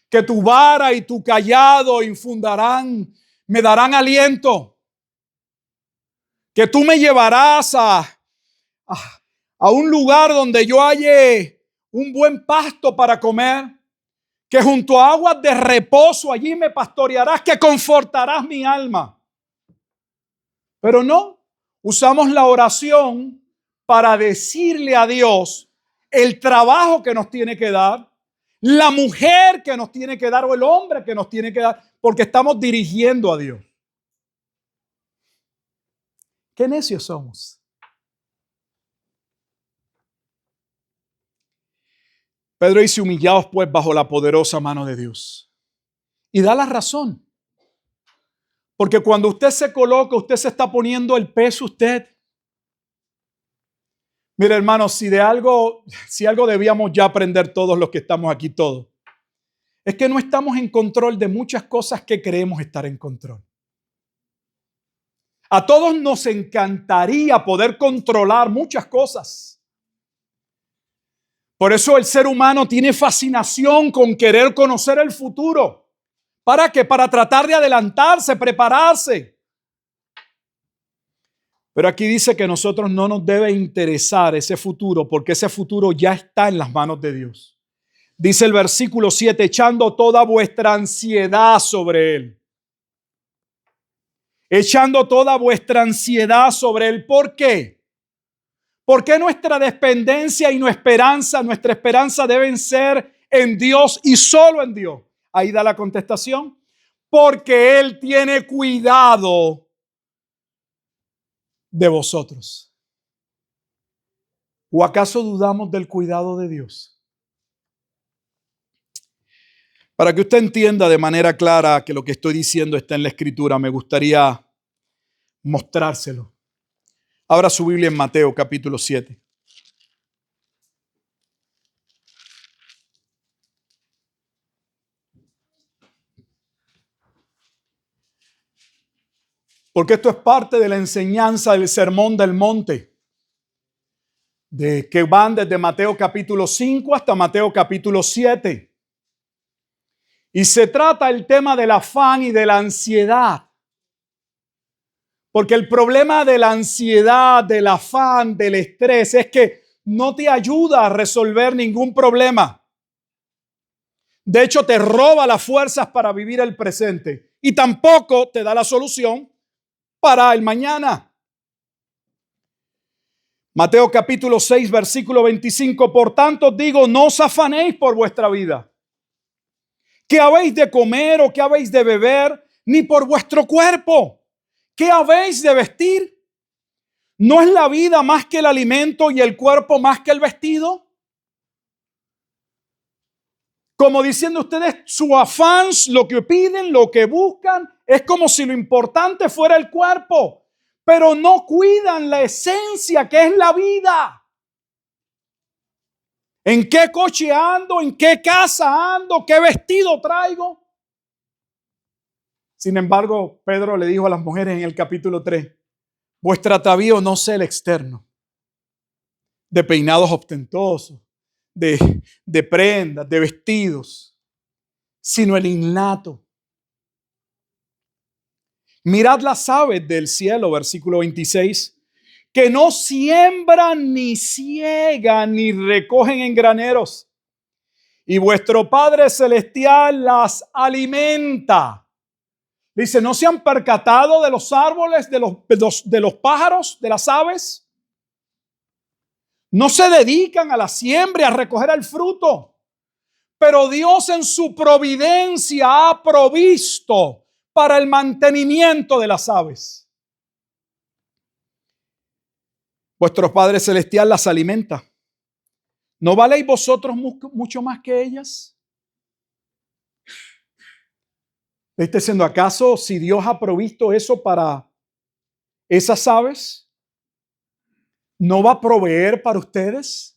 Que tu vara y tu cayado me darán aliento. Que tú me llevarás a un lugar donde yo halle un buen pasto para comer. que junto a aguas de reposo allí me pastorearás, que confortarás mi alma. Pero no, usamos la oración para decirle a Dios el trabajo que nos tiene que dar, la mujer que nos tiene que dar o el hombre que nos tiene que dar, porque estamos dirigiendo a Dios. Qué necios somos. Pedro dice: humillaos pues bajo la poderosa mano de Dios. Y da la razón. Porque cuando usted se coloca, usted se está poniendo el peso usted. Mire, hermano, si algo debíamos ya aprender todos los que estamos aquí todos, es que no estamos en control de muchas cosas que creemos estar en control. A todos nos encantaría poder controlar muchas cosas. Por eso el ser humano tiene fascinación con querer conocer el futuro. ¿Para qué? Para tratar de adelantarse, prepararse. Pero aquí dice que a nosotros no nos debe interesar ese futuro, porque ese futuro ya está en las manos de Dios. Dice el versículo 7, echando toda vuestra ansiedad sobre Él. Echando toda vuestra ansiedad sobre Él. ¿Por qué? Porque nuestra dependencia y nuestra esperanza deben ser en Dios y solo en Dios. Ahí da la contestación. Porque Él tiene cuidado de vosotros. ¿O acaso dudamos del cuidado de Dios? Para que usted entienda de manera clara que lo que estoy diciendo está en la Escritura, me gustaría mostrárselo. Abra su Biblia en Mateo capítulo 7. Porque esto es parte de la enseñanza del Sermón del Monte, que van desde Mateo capítulo 5 hasta Mateo capítulo 7. Y se trata el tema del afán y de la ansiedad. Porque el problema de la ansiedad, del afán, del estrés es que no te ayuda a resolver ningún problema. De hecho, te roba las fuerzas para vivir el presente y tampoco te da la solución para el mañana. Mateo capítulo 6, versículo 25. Por tanto digo, no os afanéis por vuestra vida, qué habéis de comer o qué habéis de beber, ni por vuestro cuerpo, qué habéis de vestir. ¿No es la vida más que el alimento y el cuerpo más que el vestido? Como diciendo ustedes, su afán, lo que piden, lo que buscan, es como si lo importante fuera el cuerpo, pero no cuidan la esencia que es la vida. ¿En qué coche ando? ¿En qué casa ando? ¿Qué vestido traigo? Sin embargo, Pedro le dijo a las mujeres en el capítulo 3, vuestro atavío no sea el externo, de peinados ostentosos, de prendas, de vestidos, sino el innato. Mirad las aves del cielo, versículo 26, que no siembran, ni ciegan, ni recogen en graneros, y vuestro Padre Celestial las alimenta. Dice, ¿no se han percatado de los árboles, de los pájaros, de las aves? No se dedican a la siembra, a recoger el fruto. Pero Dios en su providencia ha provisto para el mantenimiento de las aves. Vuestro Padre Celestial las alimenta. ¿No valéis vosotros mucho más que ellas? ¿Le está diciendo, acaso si Dios ha provisto eso para esas aves, no va a proveer para ustedes?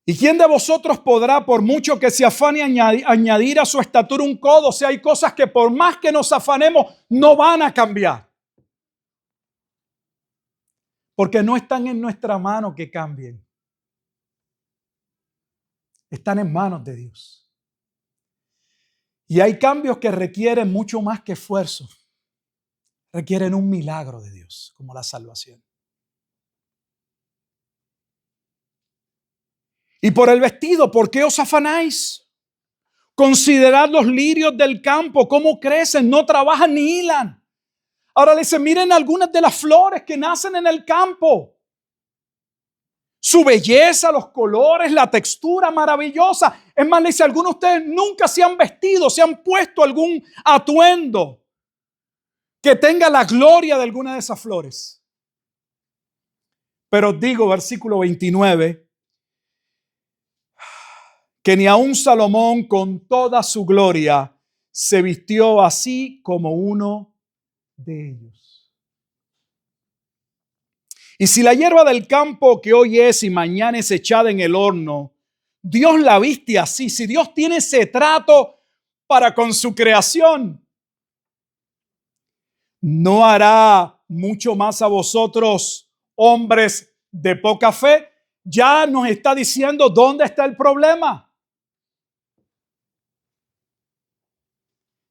¿Y quién de vosotros podrá, por mucho que se afane, añadir a su estatura un codo? O sea, hay cosas que por más que nos afanemos, no van a cambiar. Porque no están en nuestra mano que cambien. Están en manos de Dios. Y hay cambios que requieren mucho más que esfuerzo. Requieren un milagro de Dios, como la salvación. Y por el vestido, ¿por qué os afanáis? Considerad los lirios del campo, cómo crecen, no trabajan ni hilan. Ahora le dice, miren algunas de las flores que nacen en el campo. Su belleza, los colores, la textura maravillosa. Es más, le dice, algunos de ustedes nunca se han vestido, se han puesto algún atuendo que tenga la gloria de alguna de esas flores. Pero os digo, versículo 29, que ni aun Salomón con toda su gloria se vistió así como uno de ellos. Y si la hierba del campo que hoy es y mañana es echada en el horno, Dios la viste así. Si Dios tiene ese trato para con su creación, ¿no hará mucho más a vosotros, hombres de poca fe? Ya nos está diciendo dónde está el problema.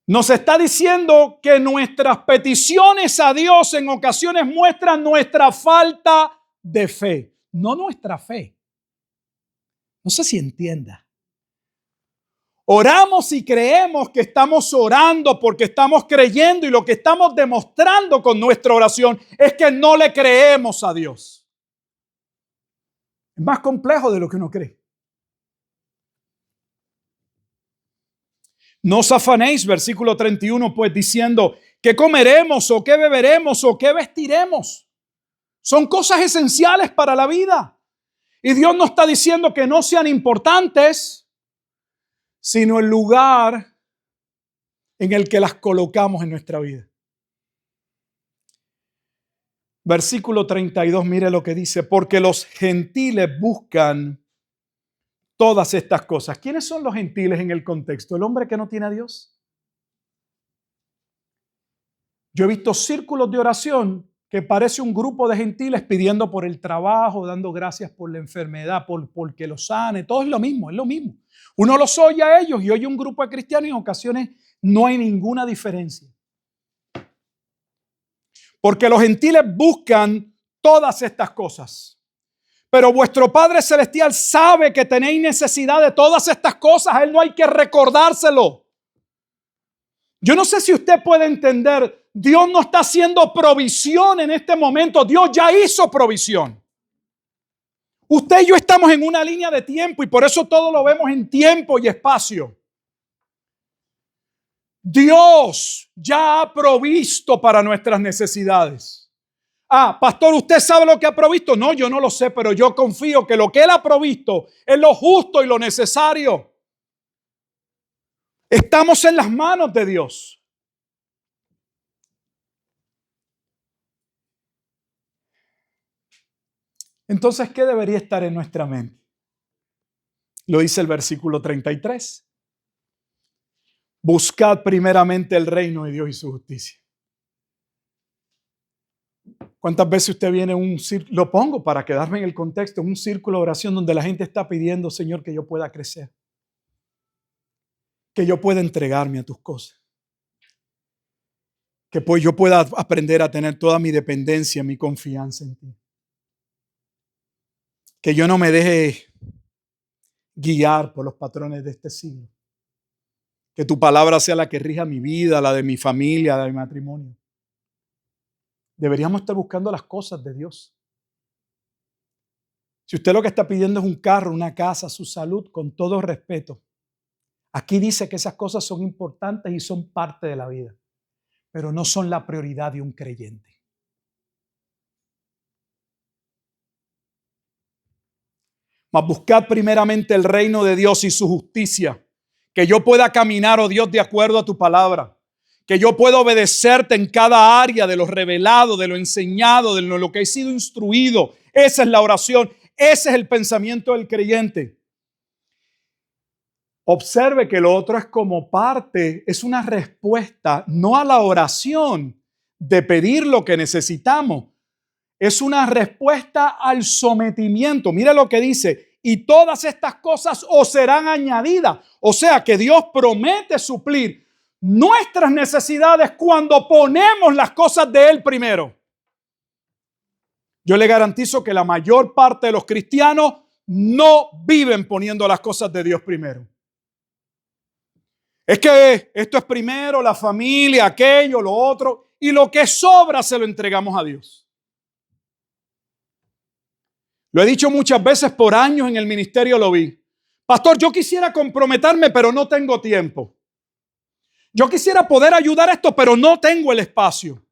Nos está diciendo que nuestras peticiones a Dios en ocasiones muestran nuestra falta de fe, no nuestra fe. No sé si entienda. Oramos y creemos que estamos orando porque estamos creyendo, y lo que estamos demostrando con nuestra oración es que no le creemos a Dios. Es más complejo de lo que uno cree. No os afanéis, versículo 31, pues diciendo, ¿qué comeremos o qué beberemos o qué vestiremos? Son cosas esenciales para la vida. Y Dios no está diciendo que no sean importantes, sino el lugar en el que las colocamos en nuestra vida. Versículo 32, mire lo que dice, porque los gentiles buscan todas estas cosas. ¿Quiénes son los gentiles en el contexto? ¿El hombre que no tiene a Dios? Yo he visto círculos de oración que parece un grupo de gentiles pidiendo por el trabajo, dando gracias por la enfermedad, por que lo sane. Todo es lo mismo, es lo mismo. Uno los oye a ellos y oye un grupo de cristianos y en ocasiones no hay ninguna diferencia. Porque los gentiles buscan todas estas cosas. Pero vuestro Padre Celestial sabe que tenéis necesidad de todas estas cosas. A Él no hay que recordárselo. Yo no sé si usted puede entender, Dios no está haciendo provisión en este momento. Dios ya hizo provisión. Usted y yo estamos en una línea de tiempo y por eso todo lo vemos en tiempo y espacio. Dios ya ha provisto para nuestras necesidades. Ah, pastor, ¿usted sabe lo que ha provisto? No, yo no lo sé, pero yo confío que lo que Él ha provisto es lo justo y lo necesario. Estamos en las manos de Dios. Entonces, ¿qué debería estar en nuestra mente? Lo dice el versículo 33. Buscad primeramente el reino de Dios y su justicia. ¿Cuántas veces usted viene a un círculo? Lo pongo para quedarme en el contexto, un círculo de oración donde la gente está pidiendo, Señor, que yo pueda crecer, que yo pueda entregarme a tus cosas, que pues yo pueda aprender a tener toda mi dependencia, mi confianza en ti, que yo no me deje guiar por los patrones de este siglo, que tu palabra sea la que rija mi vida, la de mi familia, la de mi matrimonio. Deberíamos estar buscando las cosas de Dios. Si usted lo que está pidiendo es un carro, una casa, su salud, con todo respeto, aquí dice que esas cosas son importantes y son parte de la vida, pero no son la prioridad de un creyente. Mas buscad primeramente el reino de Dios y su justicia, que yo pueda caminar, oh Dios, de acuerdo a tu palabra, que yo pueda obedecerte en cada área de lo revelado, de lo enseñado, de lo que he sido instruido. Esa es la oración, ese es el pensamiento del creyente. Observe que lo otro es como parte, es una respuesta, no a la oración de pedir lo que necesitamos, es una respuesta al sometimiento. Mira lo que dice, y todas estas cosas os serán añadidas. O sea que Dios promete suplir nuestras necesidades cuando ponemos las cosas de Él primero. Yo le garantizo que la mayor parte de los cristianos no viven poniendo las cosas de Dios primero. Es que esto es primero, la familia, aquello, lo otro, y lo que sobra se lo entregamos a Dios. Lo he dicho muchas veces, por años en el ministerio lo vi. Pastor, yo quisiera comprometerme, pero no tengo tiempo. Yo quisiera poder ayudar a esto, pero no tengo el espacio.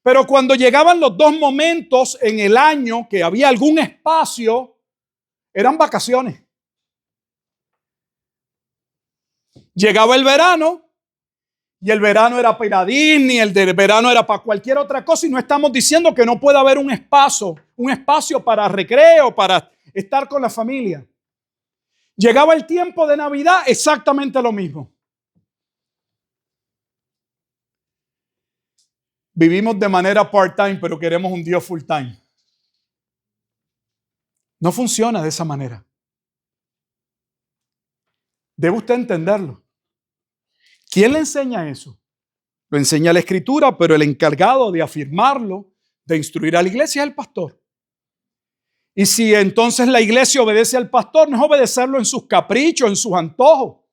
Pero cuando llegaban los dos momentos en el año que había algún espacio, eran vacaciones. Llegaba el verano y el verano era para Disney, el del verano era para cualquier otra cosa, y no estamos diciendo que no pueda haber un espacio para recreo, para estar con la familia. Llegaba el tiempo de Navidad, exactamente lo mismo. Vivimos de manera part-time, pero queremos un Dios full-time. No funciona de esa manera. Debe usted entenderlo. ¿Quién le enseña eso? Lo enseña la Escritura, pero el encargado de afirmarlo, de instruir a la iglesia es el pastor. Y si entonces la iglesia obedece al pastor, no es obedecerlo en sus caprichos, en sus antojos.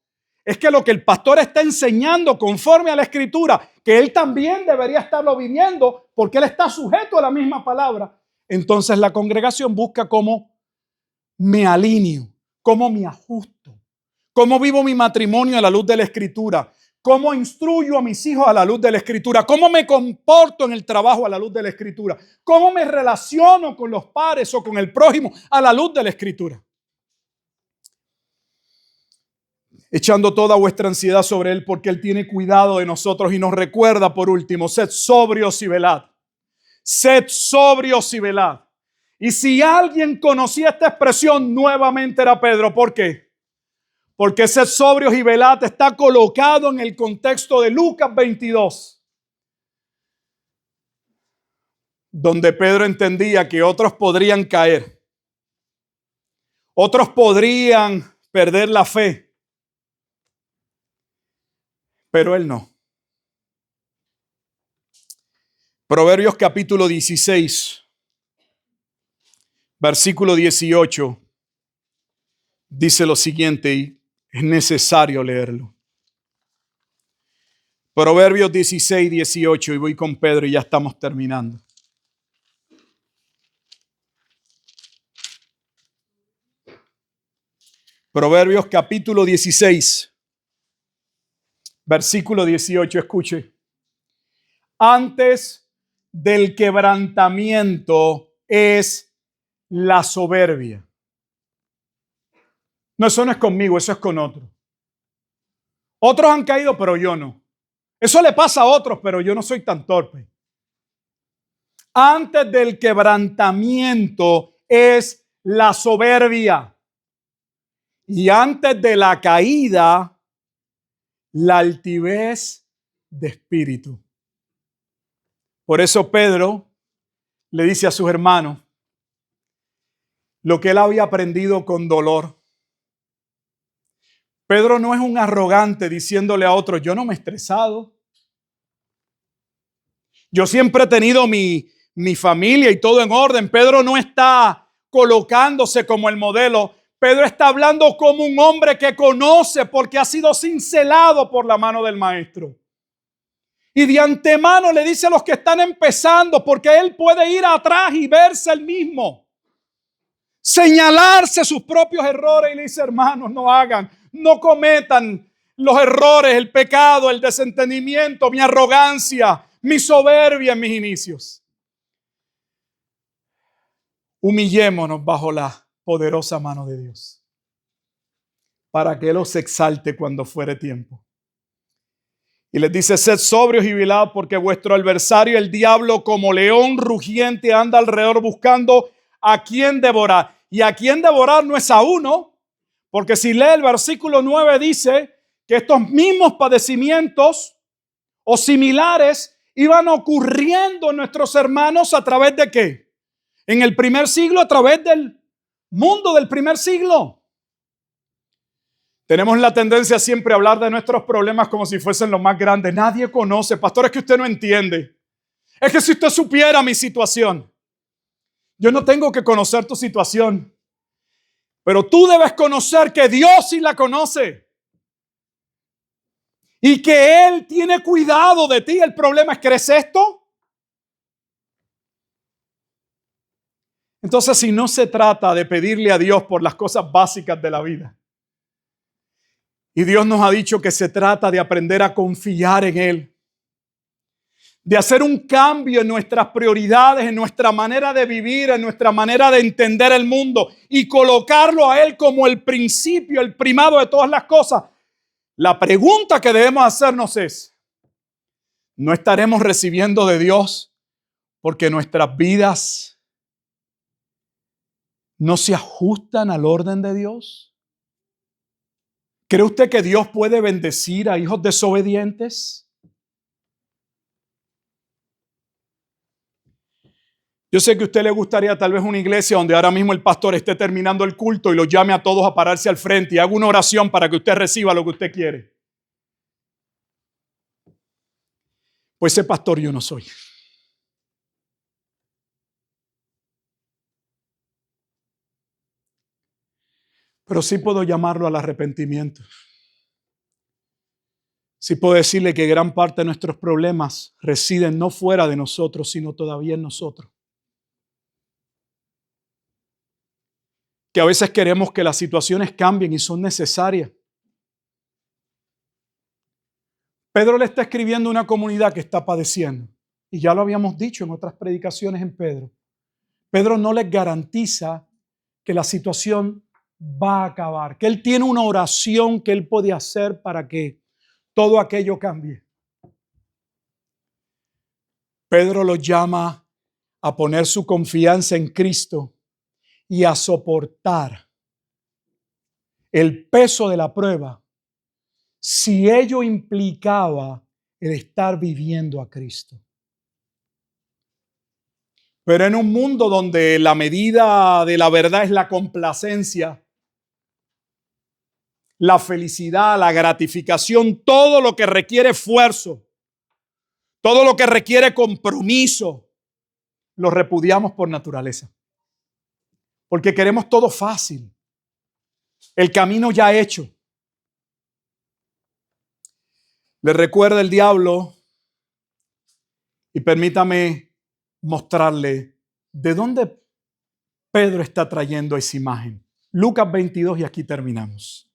Es que lo que el pastor está enseñando conforme a la Escritura, que él también debería estarlo viviendo porque él está sujeto a la misma palabra. Entonces la congregación busca cómo me alineo, cómo me ajusto, cómo vivo mi matrimonio a la luz de la Escritura, cómo instruyo a mis hijos a la luz de la Escritura, cómo me comporto en el trabajo a la luz de la Escritura, cómo me relaciono con los pares o con el prójimo a la luz de la Escritura. Echando toda vuestra ansiedad sobre Él porque Él tiene cuidado de nosotros y nos recuerda por último, sed sobrios y velad. Sed sobrios y velad. Y si alguien conocía esta expresión, nuevamente era Pedro. ¿Por qué? Porque sed sobrios y velad está colocado en el contexto de Lucas 22, donde Pedro entendía que otros podrían caer, otros podrían perder la fe, pero él no. Proverbios capítulo 16, versículo 18, dice lo siguiente y es necesario leerlo. Proverbios 16, 18, y voy con Pedro y ya estamos terminando. Proverbios capítulo 16, versículo 18, escuche. Antes del quebrantamiento es la soberbia. No, eso no es conmigo, eso es con otros. Otros han caído, pero yo no. Eso le pasa a otros, pero yo no soy tan torpe. Antes del quebrantamiento es la soberbia. Y antes de la caída, la altivez de espíritu. Por eso Pedro le dice a sus hermanos lo que él había aprendido con dolor. Pedro no es un arrogante diciéndole a otros, yo no me he estresado. Yo siempre he tenido mi familia y todo en orden. Pedro no está colocándose como el modelo. Pedro está hablando como un hombre que conoce porque ha sido cincelado por la mano del maestro. Y de antemano le dice a los que están empezando, porque él puede ir atrás y verse él mismo, señalarse sus propios errores y le dice, hermanos, no cometan los errores, el pecado, el desentendimiento, mi arrogancia, mi soberbia en mis inicios. Humillémonos bajo la poderosa mano de Dios para que Él os exalte cuando fuere tiempo. Y les dice, sed sobrios y velados porque vuestro adversario, el diablo, como león rugiente, anda alrededor buscando a quien devorar. Y a quien devorar no es a uno, porque si lee el versículo 9 dice que estos mismos padecimientos o similares iban ocurriendo en nuestros hermanos a través de ¿qué? En el primer siglo, a través del mundo del primer siglo. Tenemos la tendencia siempre a hablar de nuestros problemas como si fuesen los más grandes. Nadie conoce. Pastor, es que usted no entiende. Es que si usted supiera mi situación. Yo no tengo que conocer tu situación. Pero tú debes conocer que Dios sí la conoce y que Él tiene cuidado de ti. El problema es, ¿crees esto? Entonces, si no se trata de pedirle a Dios por las cosas básicas de la vida, y Dios nos ha dicho que se trata de aprender a confiar en Él, de hacer un cambio en nuestras prioridades, en nuestra manera de vivir, en nuestra manera de entender el mundo y colocarlo a Él como el principio, el primado de todas las cosas. La pregunta que debemos hacernos es, ¿no estaremos recibiendo de Dios porque nuestras vidas no se ajustan al orden de Dios? ¿Cree usted que Dios puede bendecir a hijos desobedientes? Yo sé que a usted le gustaría tal vez una iglesia donde ahora mismo el pastor esté terminando el culto y los llame a todos a pararse al frente y haga una oración para que usted reciba lo que usted quiere. Pues ese pastor yo no soy. Pero sí puedo llamarlo al arrepentimiento. Sí puedo decirle que gran parte de nuestros problemas residen no fuera de nosotros, sino todavía en nosotros. Que a veces queremos que las situaciones cambien y son necesarias. Pedro le está escribiendo a una comunidad que está padeciendo. Y ya lo habíamos dicho en otras predicaciones en Pedro. Pedro no les garantiza que la situación va a acabar, que él tiene una oración que él puede hacer para que todo aquello cambie. Pedro los llama a poner su confianza en Cristo y a soportar el peso de la prueba si ello implicaba el estar viviendo a Cristo. Pero en un mundo donde la medida de la verdad es la complacencia, la felicidad, la gratificación, todo lo que requiere esfuerzo, todo lo que requiere compromiso, lo repudiamos por naturaleza. Porque queremos todo fácil, el camino ya hecho. Le recuerda el diablo y permítame mostrarle de dónde Pedro está trayendo esa imagen. Lucas 22 y aquí terminamos.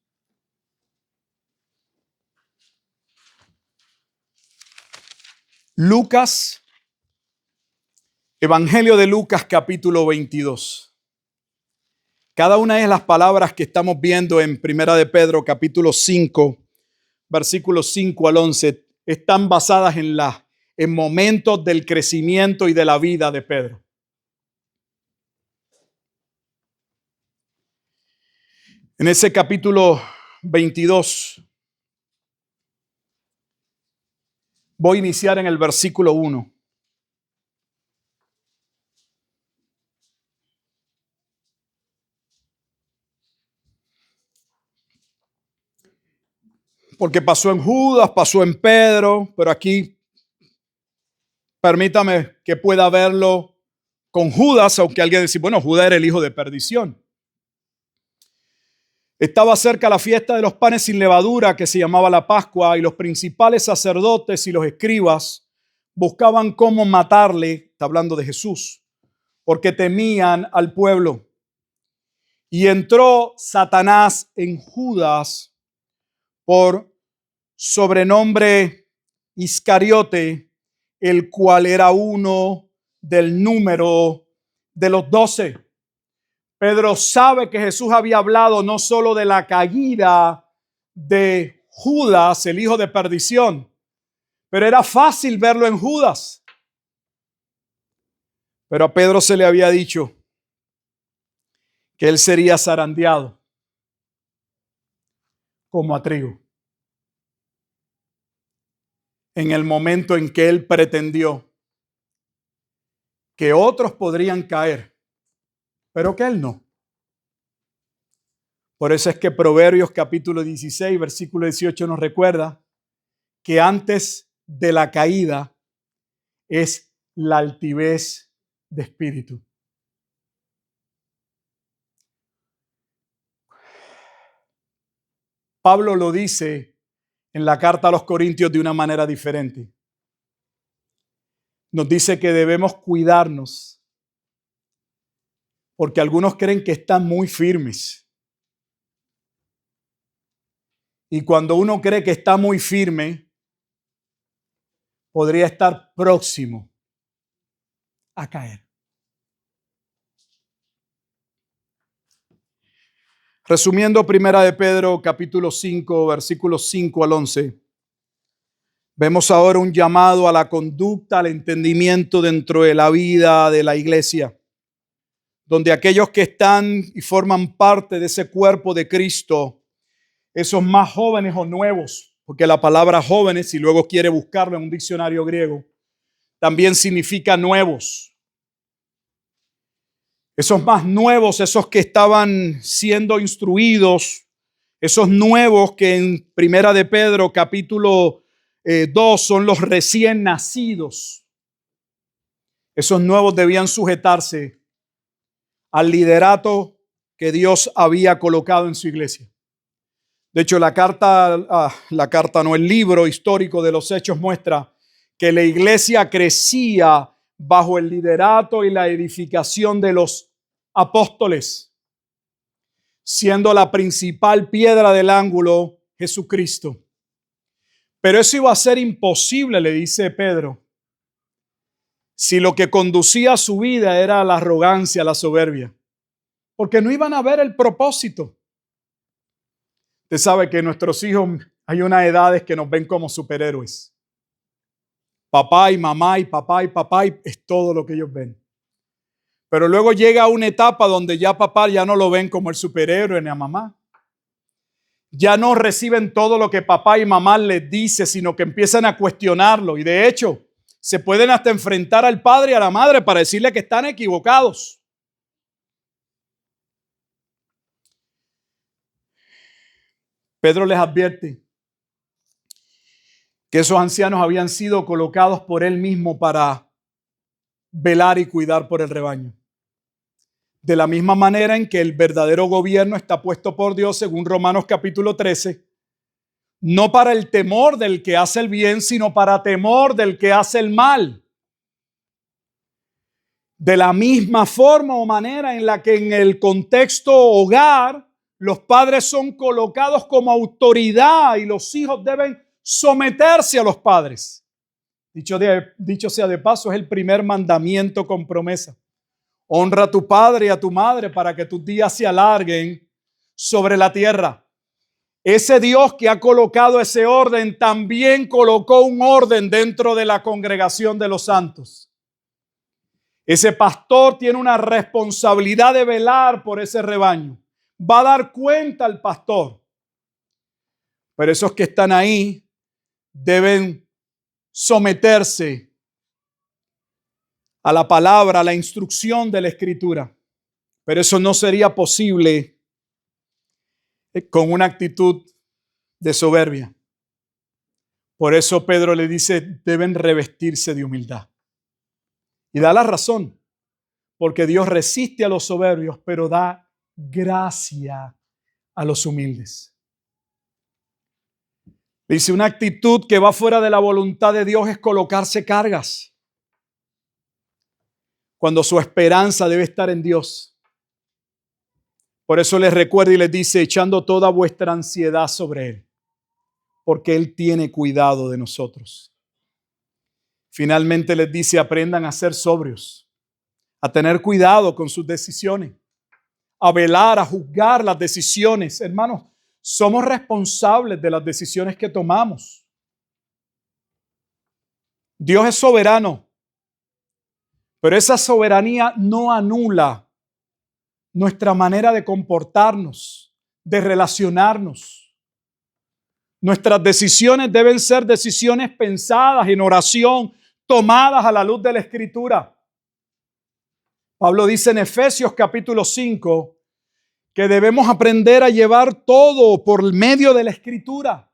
Lucas, Evangelio de Lucas capítulo 22. Cada una de las palabras que estamos viendo en Primera de Pedro capítulo 5, versículos 5 al 11, están basadas en momentos del crecimiento y de la vida de Pedro. En ese capítulo 22, voy a iniciar en el versículo 1. Porque pasó en Judas, pasó en Pedro, pero aquí permítame que pueda verlo con Judas, aunque alguien dice, bueno, Judas era el hijo de perdición. Estaba cerca la fiesta de los panes sin levadura, que se llamaba la Pascua, y los principales sacerdotes y los escribas buscaban cómo matarle, está hablando de Jesús, porque temían al pueblo. Y entró Satanás en Judas por sobrenombre Iscariote, el cual era uno del número de los 12. Pedro sabe que Jesús había hablado no solo de la caída de Judas, el hijo de perdición, pero era fácil verlo en Judas. Pero a Pedro se le había dicho que él sería zarandeado como a trigo. En el momento en que él pretendió que otros podrían caer, pero que él no. Por eso es que Proverbios capítulo 16, versículo 18 nos recuerda que antes de la caída es la altivez de espíritu. Pablo lo dice en la carta a los Corintios de una manera diferente. Nos dice que debemos cuidarnos porque algunos creen que están muy firmes. Y cuando uno cree que está muy firme, podría estar próximo a caer. Resumiendo, Primera de Pedro, capítulo 5, versículos 5 al 11. Vemos ahora un llamado a la conducta, al entendimiento dentro de la vida de la iglesia, donde aquellos que están y forman parte de ese cuerpo de Cristo, esos más jóvenes o nuevos, porque la palabra jóvenes, si luego quiere buscarlo en un diccionario griego, también significa nuevos. Esos más nuevos, esos que estaban siendo instruidos, esos nuevos que en Primera de Pedro capítulo 2 son los recién nacidos. Esos nuevos debían sujetarse al liderato que Dios había colocado en su iglesia. De hecho, el libro histórico de los Hechos muestra que la iglesia crecía bajo el liderato y la edificación de los apóstoles, siendo la principal piedra del ángulo Jesucristo. Pero eso iba a ser imposible, le dice Pedro, si lo que conducía a su vida era la arrogancia, la soberbia, porque no iban a ver el propósito. Usted sabe que nuestros hijos hay unas edades que nos ven como superhéroes. Papá y mamá y papá y papá es todo lo que ellos ven. Pero luego llega una etapa donde ya papá ya no lo ven como el superhéroe ni a mamá. Ya no reciben todo lo que papá y mamá les dice, sino que empiezan a cuestionarlo. Y de hecho, se pueden hasta enfrentar al padre y a la madre para decirle que están equivocados. Pedro les advierte que esos ancianos habían sido colocados por él mismo para velar y cuidar por el rebaño. De la misma manera en que el verdadero gobierno está puesto por Dios, según Romanos capítulo 13, no para el temor del que hace el bien, sino para temor del que hace el mal. De la misma forma o manera en la que en el contexto hogar, los padres son colocados como autoridad y los hijos deben someterse a los padres. Dicho sea de paso, es el primer mandamiento con promesa. Honra a tu padre y a tu madre para que tus días se alarguen sobre la tierra. Ese Dios que ha colocado ese orden también colocó un orden dentro de la congregación de los santos. Ese pastor tiene una responsabilidad de velar por ese rebaño. Va a dar cuenta al pastor. Pero esos que están ahí deben someterse a la palabra, a la instrucción de la Escritura. Pero eso no sería posible con una actitud de soberbia. Por eso Pedro le dice, deben revestirse de humildad. Y da la razón, porque Dios resiste a los soberbios, pero da gracia a los humildes. Dice, una actitud que va fuera de la voluntad de Dios es colocarse cargas, cuando su esperanza debe estar en Dios. Por eso les recuerda y les dice, echando toda vuestra ansiedad sobre Él, porque Él tiene cuidado de nosotros. Finalmente les dice, aprendan a ser sobrios, a tener cuidado con sus decisiones, a velar, a juzgar las decisiones. Hermanos, somos responsables de las decisiones que tomamos. Dios es soberano, pero esa soberanía no anula nuestra manera de comportarnos, de relacionarnos. Nuestras decisiones deben ser decisiones pensadas en oración, tomadas a la luz de la Escritura. Pablo dice en Efesios capítulo 5 que debemos aprender a llevar todo por medio de la Escritura.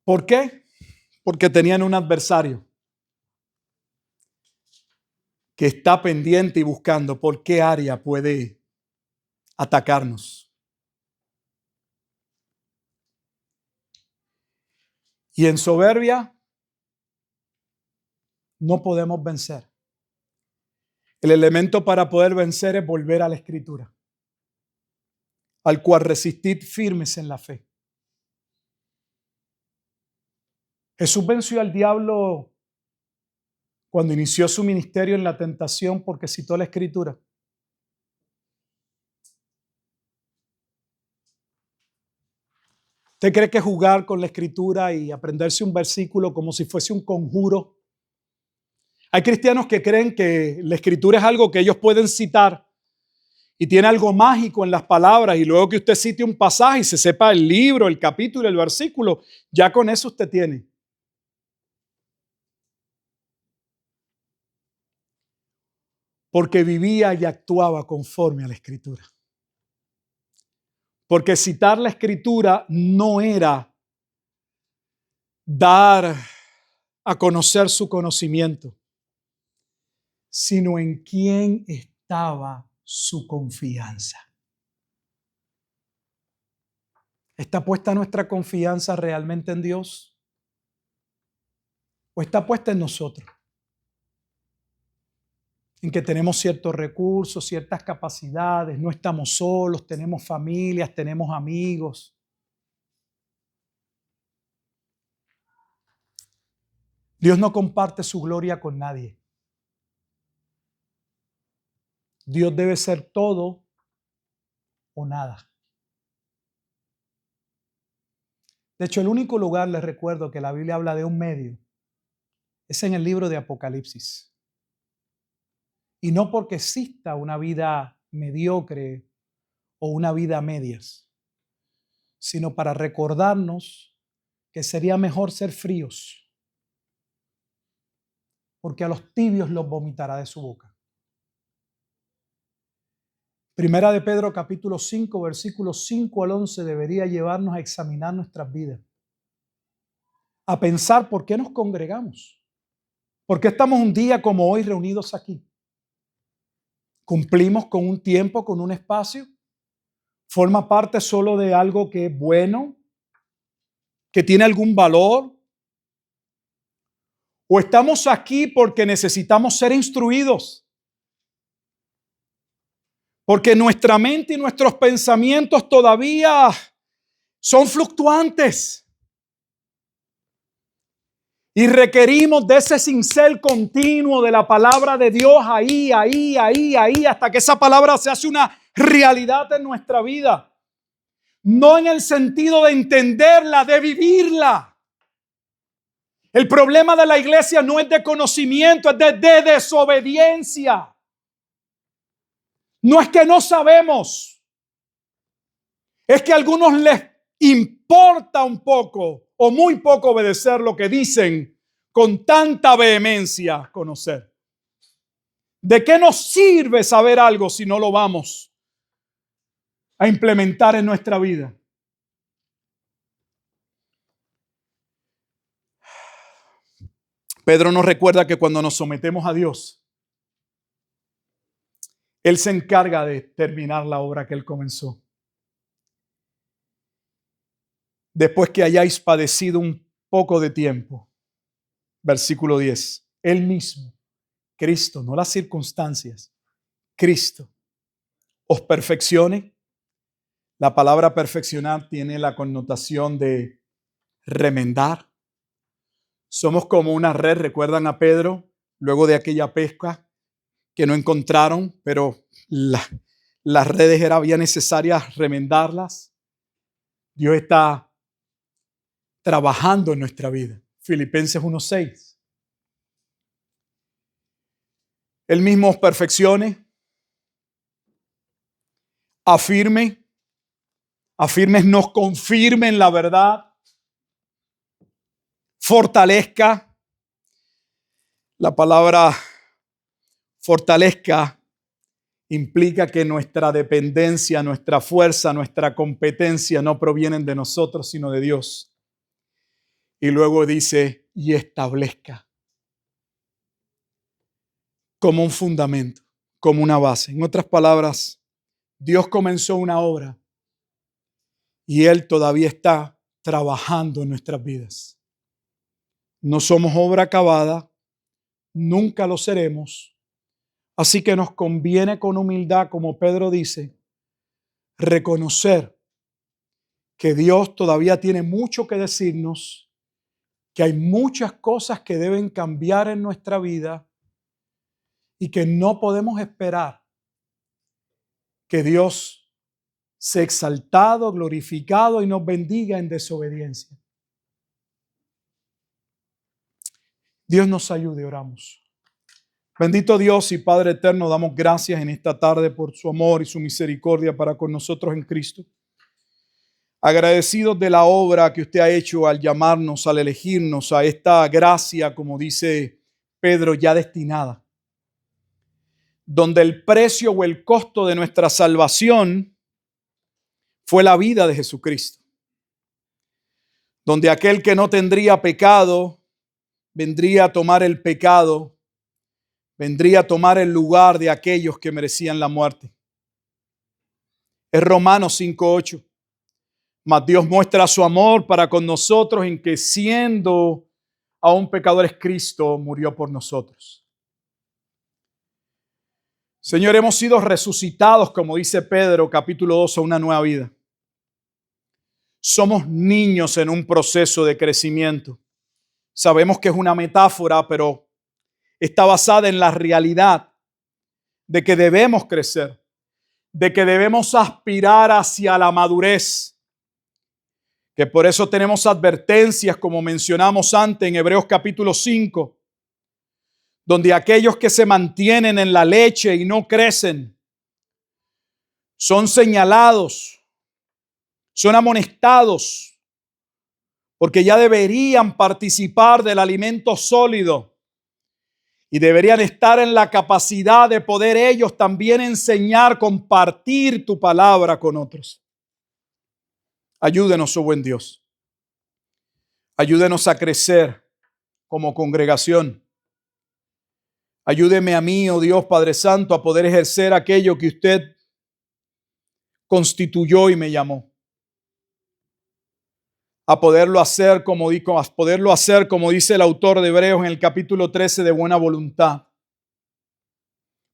¿Por qué? Porque tenían un adversario que está pendiente y buscando por qué área puede atacarnos. Y en soberbia no podemos vencer. El elemento para poder vencer es volver a la Escritura, al cual resistid firmes en la fe. Jesús venció al diablo cuando inició su ministerio en la tentación porque citó la Escritura. ¿Usted cree que jugar con la Escritura y aprenderse un versículo como si fuese un conjuro? Hay cristianos que creen que la Escritura es algo que ellos pueden citar y tiene algo mágico en las palabras, y luego que usted cite un pasaje y se sepa el libro, el capítulo, el versículo, ya con eso usted tiene. Porque vivía y actuaba conforme a la Escritura. Porque citar la Escritura no era dar a conocer su conocimiento, sino en quién estaba su confianza. ¿Está puesta nuestra confianza realmente en Dios? ¿O está puesta en nosotros? En que tenemos ciertos recursos, ciertas capacidades, no estamos solos, tenemos familias, tenemos amigos. Dios no comparte su gloria con nadie. Dios debe ser todo o nada. De hecho, el único lugar, les recuerdo, que la Biblia habla de un medio es en el libro de Apocalipsis. Y no porque exista una vida mediocre o una vida a medias, sino para recordarnos que sería mejor ser fríos, porque a los tibios los vomitará de su boca. Primera de Pedro capítulo 5, versículos 5 al 11 debería llevarnos a examinar nuestras vidas, a pensar por qué nos congregamos, por qué estamos un día como hoy reunidos aquí. ¿Cumplimos con un tiempo, con un espacio? ¿Forma parte solo de algo que es bueno, que tiene algún valor? ¿O estamos aquí porque necesitamos ser instruidos? Porque nuestra mente y nuestros pensamientos todavía son fluctuantes. Y requerimos de ese cincel continuo de la palabra de Dios ahí, hasta que esa palabra se hace una realidad en nuestra vida. No en el sentido de entenderla, de vivirla. El problema de la iglesia no es de conocimiento, es de desobediencia. No es que no sabemos, es que a algunos les importa un poco o muy poco obedecer lo que dicen con tanta vehemencia conocer. ¿De qué nos sirve saber algo si no lo vamos a implementar en nuestra vida? Pedro nos recuerda que cuando nos sometemos a Dios, Él se encarga de terminar la obra que Él comenzó. Después que hayáis padecido un poco de tiempo, versículo 10, Él mismo, Cristo, no las circunstancias, Cristo, os perfeccione. La palabra perfeccionar tiene la connotación de remendar. Somos como una red, ¿recuerdan a Pedro? Luego de aquella pesca que no encontraron, pero las redes había necesarias remendarlas. Dios está trabajando en nuestra vida. Filipenses 1:6. Él mismo os perfeccione, afirme, nos confirme en la verdad, fortalezca. La palabra fortalezca implica que nuestra dependencia, nuestra fuerza, nuestra competencia no provienen de nosotros, sino de Dios. Y luego dice, y establezca como un fundamento, como una base. En otras palabras, Dios comenzó una obra y Él todavía está trabajando en nuestras vidas. No somos obra acabada, nunca lo seremos. Así que nos conviene con humildad, como Pedro dice, reconocer que Dios todavía tiene mucho que decirnos, que hay muchas cosas que deben cambiar en nuestra vida y que no podemos esperar que Dios sea exaltado, glorificado y nos bendiga en desobediencia. Dios nos ayude, oramos. Bendito Dios y Padre eterno, damos gracias en esta tarde por su amor y su misericordia para con nosotros en Cristo. Agradecidos de la obra que usted ha hecho al llamarnos, al elegirnos a esta gracia, como dice Pedro, ya destinada, donde el precio o el costo de nuestra salvación fue la vida de Jesucristo, donde aquel que no tendría pecado vendría a tomar el pecado, vendría a tomar el lugar de aquellos que merecían la muerte. Es Romanos 5:8. Mas Dios muestra su amor para con nosotros en que siendo aún pecadores, Cristo murió por nosotros. Señor, hemos sido resucitados, como dice Pedro, capítulo 2, a una nueva vida. Somos niños en un proceso de crecimiento. Sabemos que es una metáfora, pero está basada en la realidad de que debemos crecer, de que debemos aspirar hacia la madurez, que por eso tenemos advertencias, como mencionamos antes en Hebreos capítulo 5, donde aquellos que se mantienen en la leche y no crecen son señalados, son amonestados, porque ya deberían participar del alimento sólido y deberían estar en la capacidad de poder ellos también enseñar, compartir tu palabra con otros. Ayúdenos, oh buen Dios. Ayúdenos a crecer como congregación. Ayúdeme a mí, oh Dios Padre Santo, a poder ejercer aquello que usted constituyó y me llamó. A poderlo hacer como dice el autor de Hebreos en el capítulo 13, de buena voluntad.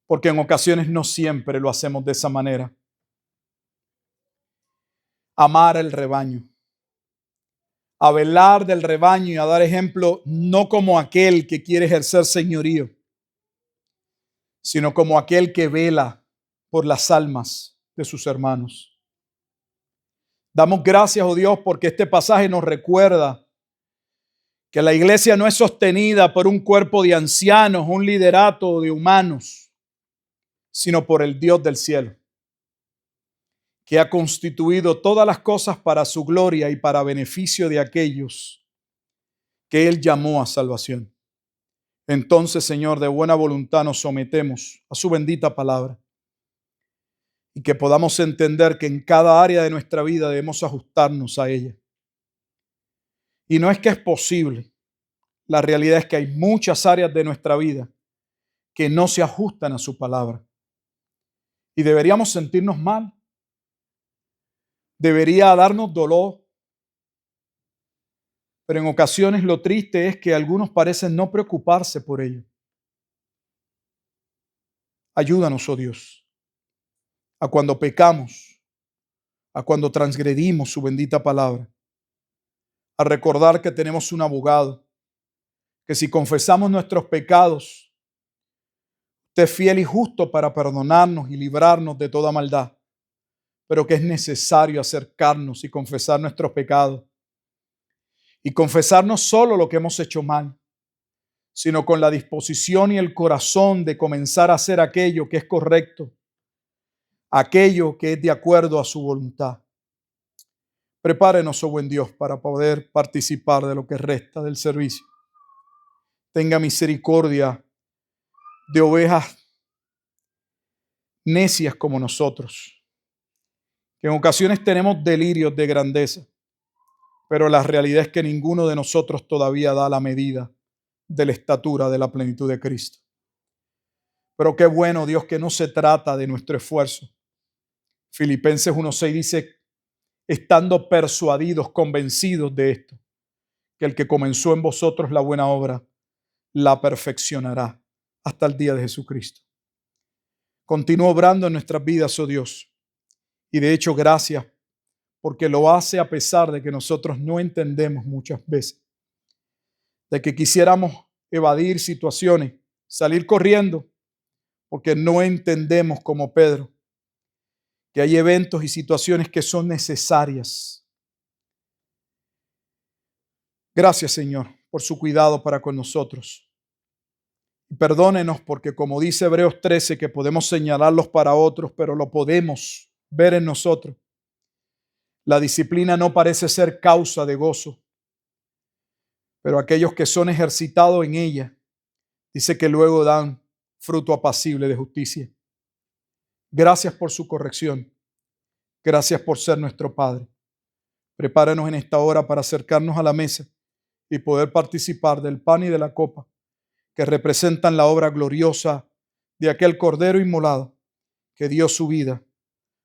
Porque en ocasiones no siempre lo hacemos de esa manera. Amar el rebaño. A velar del rebaño y a dar ejemplo no como aquel que quiere ejercer señorío, sino como aquel que vela por las almas de sus hermanos. Damos gracias, oh Dios, porque este pasaje nos recuerda que la iglesia no es sostenida por un cuerpo de ancianos, un liderato de humanos, sino por el Dios del cielo, que ha constituido todas las cosas para su gloria y para beneficio de aquellos que Él llamó a salvación. Entonces, Señor, de buena voluntad nos sometemos a su bendita palabra y que podamos entender que en cada área de nuestra vida debemos ajustarnos a ella. Y no es que es posible, la realidad es que hay muchas áreas de nuestra vida que no se ajustan a su palabra. Y deberíamos sentirnos mal. Debería darnos dolor. Pero en ocasiones lo triste es que algunos parecen no preocuparse por ello. Ayúdanos, oh Dios, a cuando pecamos, a cuando transgredimos su bendita palabra, a recordar que tenemos un abogado, que si confesamos nuestros pecados, usted es fiel y justo para perdonarnos y librarnos de toda maldad, pero que es necesario acercarnos y confesar nuestros pecados. Y confesar no solo lo que hemos hecho mal, sino con la disposición y el corazón de comenzar a hacer aquello que es correcto, aquello que es de acuerdo a su voluntad. Prepárenos, oh buen Dios, para poder participar de lo que resta del servicio. Tenga misericordia de ovejas necias como nosotros, que en ocasiones tenemos delirios de grandeza, pero la realidad es que ninguno de nosotros todavía da la medida de la estatura de la plenitud de Cristo. Pero qué bueno, Dios, que no se trata de nuestro esfuerzo, Filipenses 1:6 dice, estando persuadidos, convencidos de esto, que el que comenzó en vosotros la buena obra, la perfeccionará hasta el día de Jesucristo. Continúa obrando en nuestras vidas, oh Dios. Y de hecho, gracias, porque lo hace a pesar de que nosotros no entendemos muchas veces. De que quisiéramos evadir situaciones, salir corriendo, porque no entendemos como Pedro que hay eventos y situaciones que son necesarias. Gracias, Señor, por su cuidado para con nosotros. Y perdónenos porque, como dice Hebreos 13, que podemos señalarlos para otros, pero lo podemos ver en nosotros. La disciplina no parece ser causa de gozo, pero aquellos que son ejercitados en ella, dice que luego dan fruto apacible de justicia. Gracias por su corrección. Gracias por ser nuestro Padre. Prepáranos en esta hora para acercarnos a la mesa y poder participar del pan y de la copa que representan la obra gloriosa de aquel Cordero inmolado que dio su vida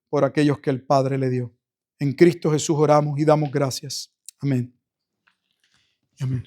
por aquellos que el Padre le dio. En Cristo Jesús oramos y damos gracias. Amén. Amén.